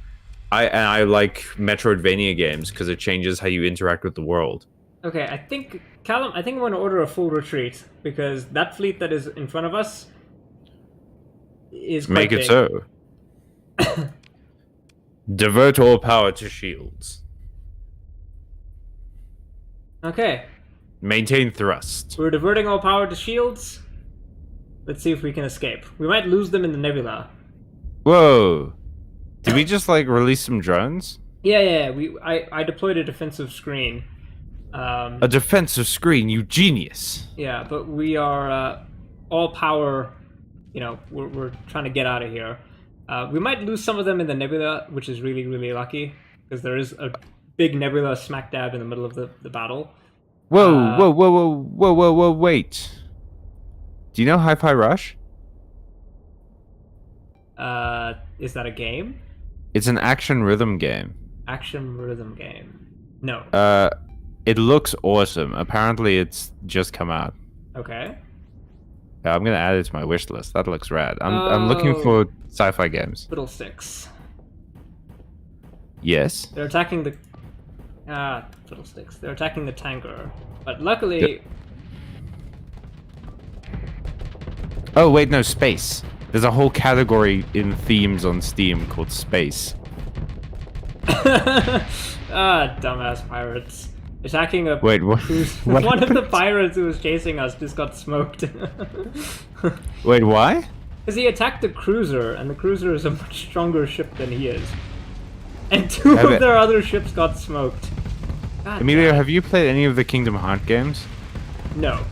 I like Metroidvania games because it changes how you interact with the world. Okay, I think Callum, I want to order a full retreat because that fleet that is in front of us is quite Make it big. so. Divert all power to shields. Okay. Maintain thrust. We're diverting all power to shields. Let's see if we can escape. We might lose them in the nebula. Whoa. Did we just like release some drones? Yeah. I deployed a defensive screen. A defensive screen, you genius. Yeah, but we are all power. You know, we're trying to get out of here. We might lose some of them in the nebula, which is really, really lucky because there is a big nebula smack dab in the middle of the battle. Whoa, wait. Do you know Hi-Fi Rush? Is that a game? It's an action rhythm game. Action rhythm game. No. It looks awesome. Apparently, it's just come out. Okay. Yeah, I'm gonna add it to my wish list. That looks rad. I'm looking for sci-fi games. Fiddlesticks. Yes. They're attacking the fiddlesticks. They're attacking the tanker. But luckily Yep. Oh wait, no, space. There's a whole category in themes on Steam called space. Dumbass pirates. Attacking a Wait, what? What one of the happened? pirates who was chasing us just got smoked. Wait, why? Because he attacked the cruiser, and the cruiser is a much stronger ship than he is. And two of their other ships got smoked. God Emilio, damn. have you played any of the Kingdom Hearts games? No.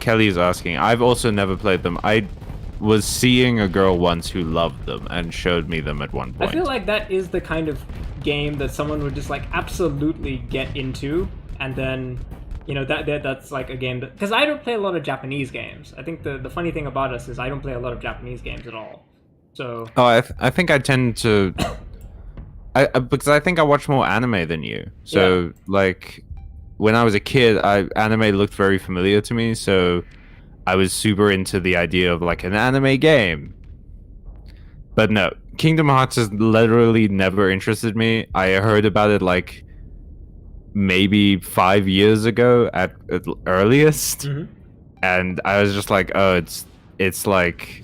Kelly is asking. I've also never played them. I was seeing a girl once who loved them and showed me them at one point. I feel like that is the kind of game that someone would just like absolutely get into, and then, you know, that's like a game that, because I don't play a lot of Japanese games. I think the funny thing about us is I don't play a lot of Japanese games at all. So Oh, I think I tend to, because I think I watch more anime than you. So like, when I was a kid, anime looked very familiar to me. So I was super into the idea of like an anime game. But no, Kingdom Hearts has literally never interested me. I heard about it like maybe 5 years ago at earliest, and I was just like, oh, it's like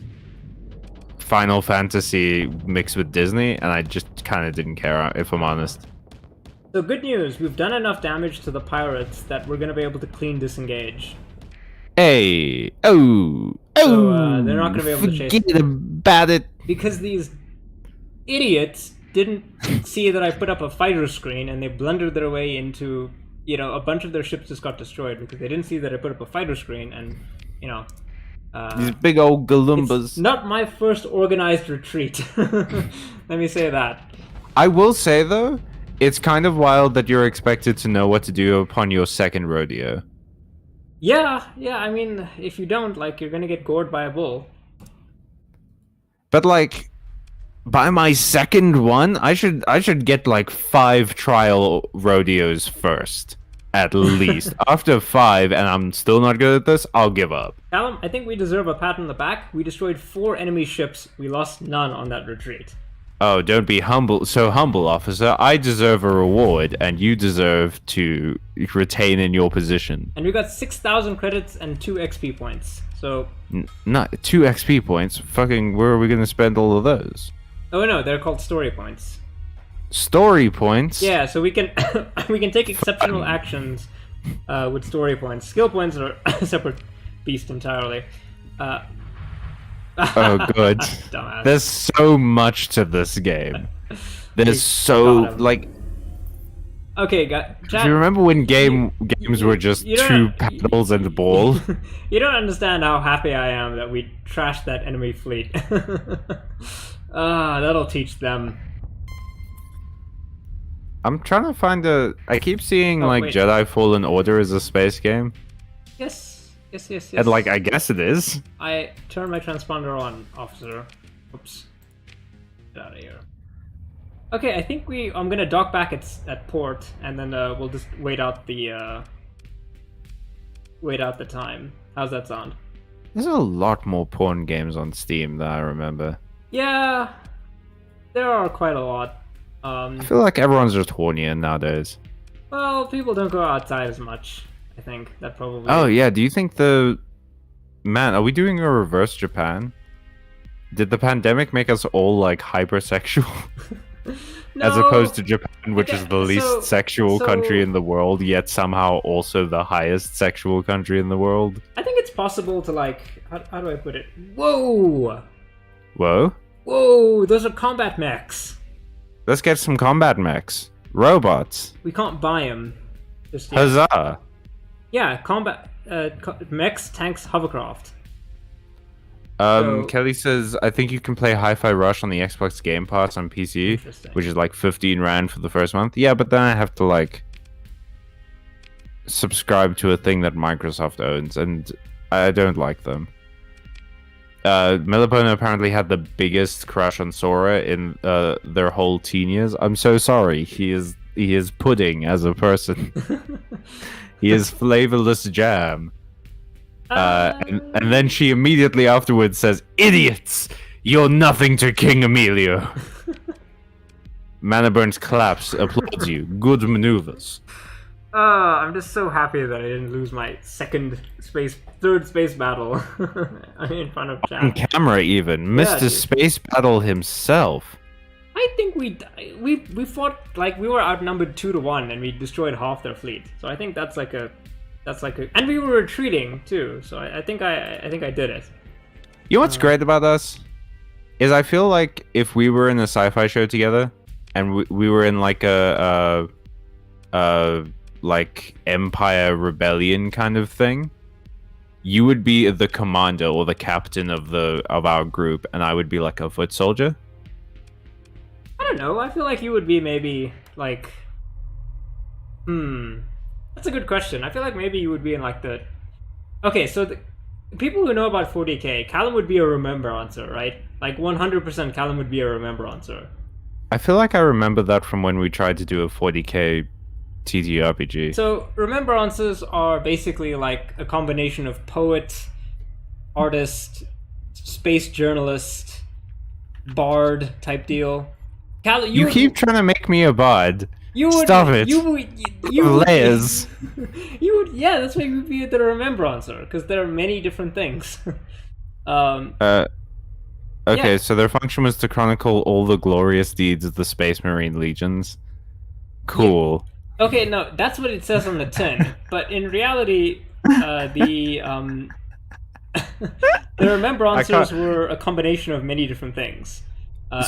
Final Fantasy mixed with Disney, and I just kind of didn't care, if I'm honest. So good news, we've done enough damage to the pirates that we're gonna be able to clean disengage. Hey, they're they're not gonna be able to chase. Forget about it. Because these idiots didn't see that I put up a fighter screen, and they blundered their way into, you know, a bunch of their ships just got destroyed because they didn't see that I put up a fighter screen, and, you know, These big old Galoombas. it's not my first organized retreat. Let me say that. I will say though, it's kind of wild that you're expected to know what to do upon your second rodeo. Yeah, I mean, if you don't, like, you're gonna get gored by a bull. But like, by my second one, I should get like 5 trial rodeos first, at least. After 5, and I'm still not good at this, I'll give up. Callum, I think we deserve a pat on the back. We destroyed 4 enemy ships. We lost none on that retreat. Oh, don't be so humble, officer. I deserve a reward, and you deserve to retain in your position. And we got 6,000 credits and 2 XP points. So Not 2 XP points. Fucking, where are we gonna spend all of those? oh no, they're called story points. Story points? Yeah, so we can we can take exceptional actions with story points. Skill points are a separate beast entirely. Oh, good. Dumbass. There's so much to this game. There's got him. like. Okay, Do you remember when games were just you don't- 2 paddles and a ball? You don't understand how happy I am that we trashed that enemy fleet. That'll teach them. I'm trying to find a. I keep seeing Oh, like wait. Jedi Fallen Order as a space game, Yes. and like I guess it is. I turn my transponder on, officer. Oops. Get out of here. Okay, I think I'm gonna dock back at port, and then we'll just wait out the time. How's that sound? There's a lot more porn games on Steam that I remember. Yeah, there are quite a lot. I feel like everyone's just hornier nowadays. Well, people don't go outside as much. I think that probably. Oh yeah, do you think man, are we doing a reverse Japan? Did the pandemic make us all like hypersexual? No, As opposed to Japan, which is the so- least sexual so- country in the world, yet somehow also the highest sexual country in the world. I think it's possible to like. How do I put it? Whoa! Whoa. Whoa! Those are combat mechs. Let's get some combat mechs. Robots. We can't buy them. Just yet. Huzzah. Yeah, combat mechs, tanks, hovercraft. So- Kelly says, I think you can play Hi-Fi Rush on the Xbox Game Pass on PC, Interesting. which is like 15 Rand for the first month. Yeah, but then I have to like subscribe to a thing that Microsoft owns, and I don't like them. Melipona apparently had the biggest crush on Sora in their whole teen years. I'm so sorry. He is pudding as a person. He is flavorless jam. And then she immediately afterwards says, "Idiots! You're nothing to King Emilio." Manaburns claps, applauds you. Good maneuvers. I'm just so happy that I didn't lose my third space battle in front of chat. On camera, even Mr. Space Battle himself. I think we fought like we were outnumbered 2-1, and we destroyed half their fleet. So I think that's like a, and we were retreating too. So I think I did it. You know what's great about us is I feel like if we were in a sci-fi show together, and we were in like a like Empire Rebellion kind of thing, you would be the commander or the captain of our group, and I would be like a foot soldier. I don't know. I feel like you would be maybe like, that's a good question. I feel like maybe you would be in like the. Okay, so the people who know about 40k, Callum would be a remembrancer, right? Like 100% Callum would be a remembrancer. I feel like I remember that from when we tried to do a 40k TTRPG. So remembrancers are basically like a combination of poet, artist, space journalist, bard type deal. Callum, you keep trying to make me a bard. Stop it. You layers. You would, yeah. That's why you would be the remembrancer, because there are many different things. Okay, so their function was to chronicle all the glorious deeds of the Space Marine Legions. Cool. Yeah. Okay, no, that's what it says on the tin. But in reality, the remembrancers were a combination of many different things.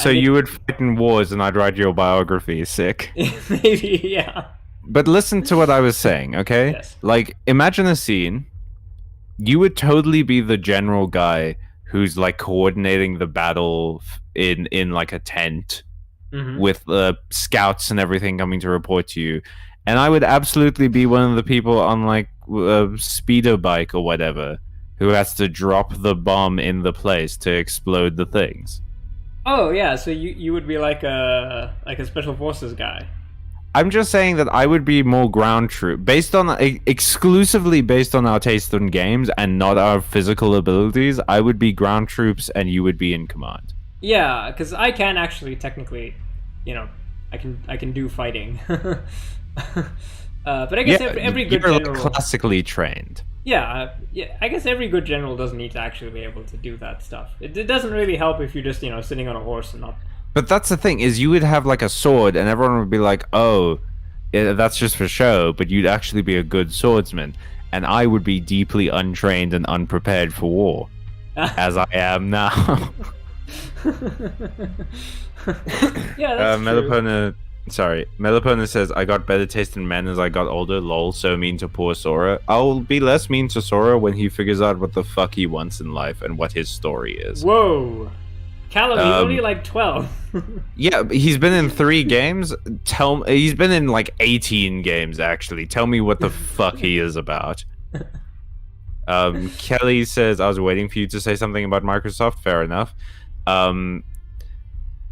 So you would fight in wars, and I'd write your biography. Sick. Maybe, yeah. But listen to what I was saying, okay? Yes. Like, imagine a scene. You would totally be the general guy who's like coordinating the battle in like a tent with scouts and everything coming to report to you, and I would absolutely be one of the people on like a speeder bike or whatever who has to drop the bomb in the place to explode the things. Oh yeah, so you would be like a special forces guy. I'm just saying that I would be more ground troop, exclusively based on our taste in games and not our physical abilities. I would be ground troops, and you would be in command. Yeah, because I can actually technically, I can do fighting. But I guess every good general, like classically trained. Yeah. I guess every good general doesn't need to actually be able to do that stuff. It doesn't really help if you're just sitting on a horse and not. But that's the thing, is you would have like a sword, and everyone would be like, "Oh, that's just for show." But you'd actually be a good swordsman, and I would be deeply untrained and unprepared for war, as I am now. Yeah, that's Melipona. Sorry, Melipona says, "I got better taste in men as I got older. Lol, so mean to poor Sora. I'll be less mean to Sora when he figures out what the fuck he wants in life and what his story is." Whoa. Callum, he's only like 12. Yeah, he's been in 3 games. He's been in like 18 games, actually. Tell me what the fuck he is about. Kelly says, "I was waiting for you to say something about Microsoft." Fair enough.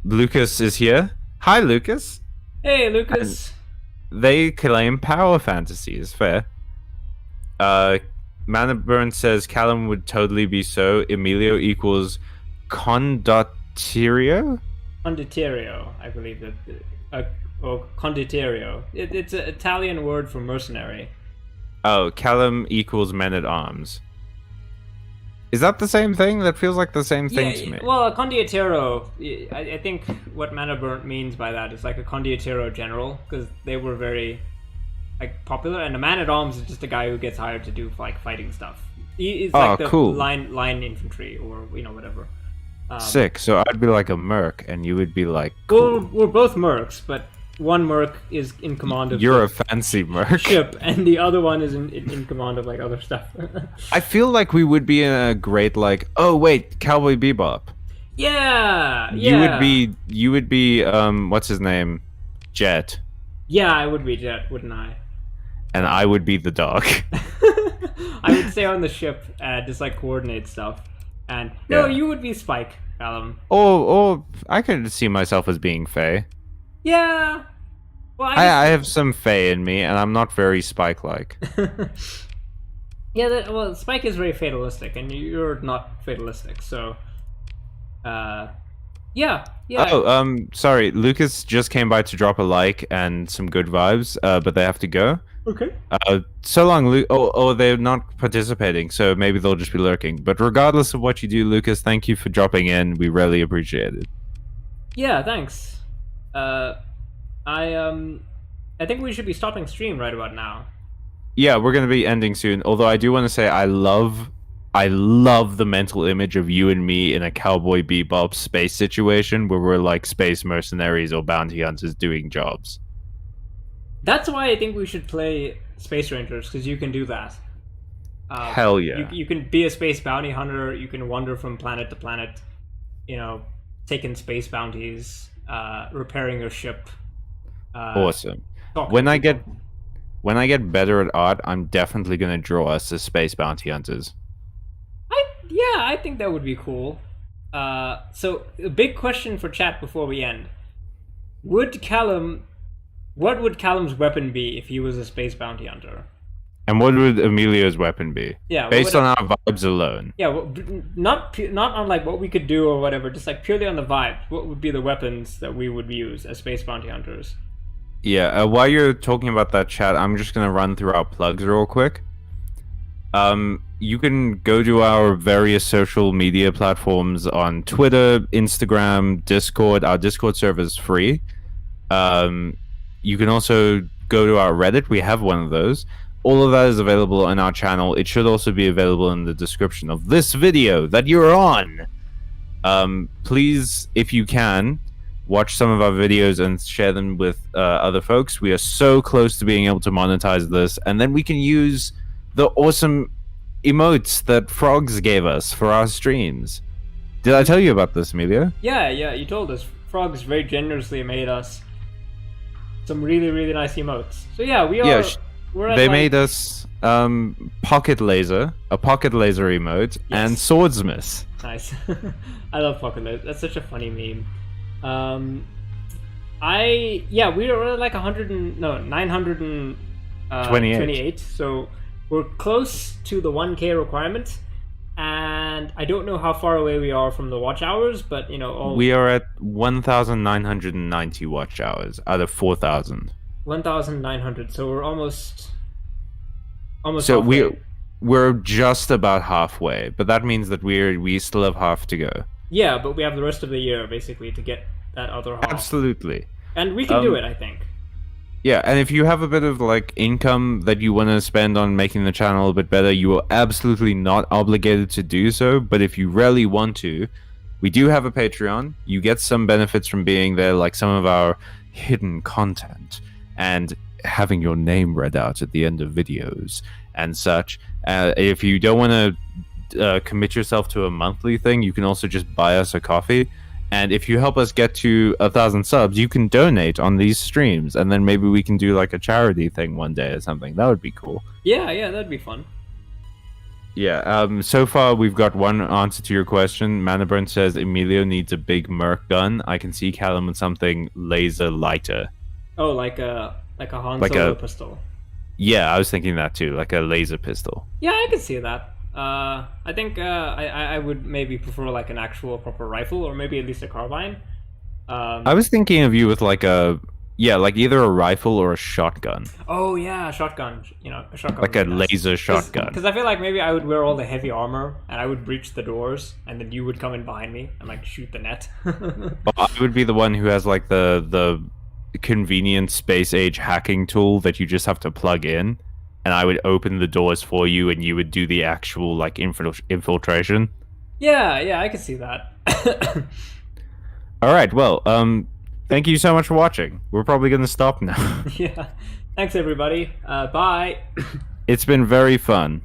Lucas is here. Hi, Lucas. Hey, Lucas. And they claim power fantasies. Fair. Manaburn says, "Callum would totally be so. Emilio equals condottiero?" Condottiero, I believe that. Or condottiero. It's an Italian word for mercenary. Oh, Callum equals men-at-arms. Is that the same thing? That feels like the same thing to me. Well, a condottiero, I think what Manaburn means by that is like a condottiero general, because they were very like popular, and a man-at-arms is just a guy who gets hired to do like fighting stuff. He's like the cool. line infantry, or whatever. Sick. So I'd be like a merc, and you would be like. Cool. Well, we're both mercs, but one merc is in command of. You're a fancy merc. Ship, and the other one is in command of like other stuff. I feel like we would be in a great like. Oh wait, Cowboy Bebop. Yeah. You would be what's his name, Jet. Yeah, I would be Jet, wouldn't I? And I would be the dog. I would stay on the ship, just like coordinate stuff. And no, Yeah. you would be Spike, Callum. Or I could see myself as being Faye. Yeah. Well, I have some Faye in me, and I'm not very Spike-like. Yeah, well, Spike is very fatalistic, and you're not fatalistic, so... yeah. Oh, sorry. Lucas just came by to drop a like and some good vibes, but they have to go. Okay. So long, Luke. Oh, they're not participating, so maybe they'll just be lurking. But regardless of what you do, Lucas, thank you for dropping in. We really appreciate it. Yeah, thanks. I think we should be stopping stream right about now. Yeah, we're gonna be ending soon. Although I do want to say I love the mental image of you and me in a Cowboy Bebop space situation where we're like space mercenaries or bounty hunters doing jobs. That's why I think we should play Space Rangers, because you can do that. Hell yeah. You can be a space bounty hunter, you can wander from planet to planet, taking space bounties, repairing your ship. Awesome. When I get better at art, I'm definitely gonna draw us as space bounty hunters. I think that would be cool. So a big question for chat before we end: what would Callum's weapon be if he was a space bounty hunter? And what would Emilio's weapon be? Yeah, based on our vibes alone. Yeah, well, not on like what we could do or whatever. Just like purely on the vibe. What would be the weapons that we would use as space bounty hunters? Yeah. While you're talking about that, chat, I'm just gonna run through our plugs real quick. You can go to our various social media platforms on Twitter, Instagram, Discord. Our Discord server is free. You can also go to our Reddit. We have one of those. All of that is available on our channel. It should also be available in the description of this video that you're on. Please, if you can, watch some of our videos and share them with other folks. We are so close to being able to monetize this, and then we can use the awesome emotes that Frogs gave us for our streams. Did I tell you about this, Emilio? Yeah, you told us. Frogs very generously made us some really, really nice emotes. So yeah, we are... Yeah, they like... made us a pocket laser emote, Yes. and swordsmith. Nice. I love pocket laser. That's such a funny meme. We are like 928. So we're close to the 1K requirement, and I don't know how far away we are from the watch hours, but we are at 1,990 watch hours out of 4,000. 1,900. So we're almost. So halfway. we're just about halfway, but that means that we still have half to go. Yeah, but we have the rest of the year basically to get that other half. Absolutely. And we can do it, I think. Yeah, and if you have a bit of like income that you want to spend on making the channel a bit better, you are absolutely not obligated to do so. But if you really want to, we do have a Patreon. You get some benefits from being there, like some of our hidden content and having your name read out at the end of videos and such. If you don't want to commit yourself to a monthly thing, you can also just buy us a coffee. And if you help us get to 1,000 subs, you can donate on these streams, and then maybe we can do like a charity thing one day or something. That would be cool. Yeah, that'd be fun. Yeah. So far we've got one answer to your question. Manaburn says Emilio needs a big Merc gun. I can see Callum with something laser lighter. Oh, like a Han Solo pistol. Yeah, I was thinking that too, like a laser pistol. Yeah, I could see that. I think I would maybe prefer like an actual proper rifle, or maybe at least a carbine. I was thinking of you with like like either a rifle or a shotgun. Oh yeah, a shotgun. A shotgun. Like a laser shotgun. Because I feel like maybe I would wear all the heavy armor and I would breach the doors, and then you would come in behind me and like shoot the net. Well, I would be the one who has like the convenient space age hacking tool that you just have to plug in. And I would open the doors for you, and you would do the actual like infiltration. Yeah, I could see that. All right, well, thank you so much for watching. We're probably gonna stop now. Yeah, thanks everybody. Bye. It's been very fun.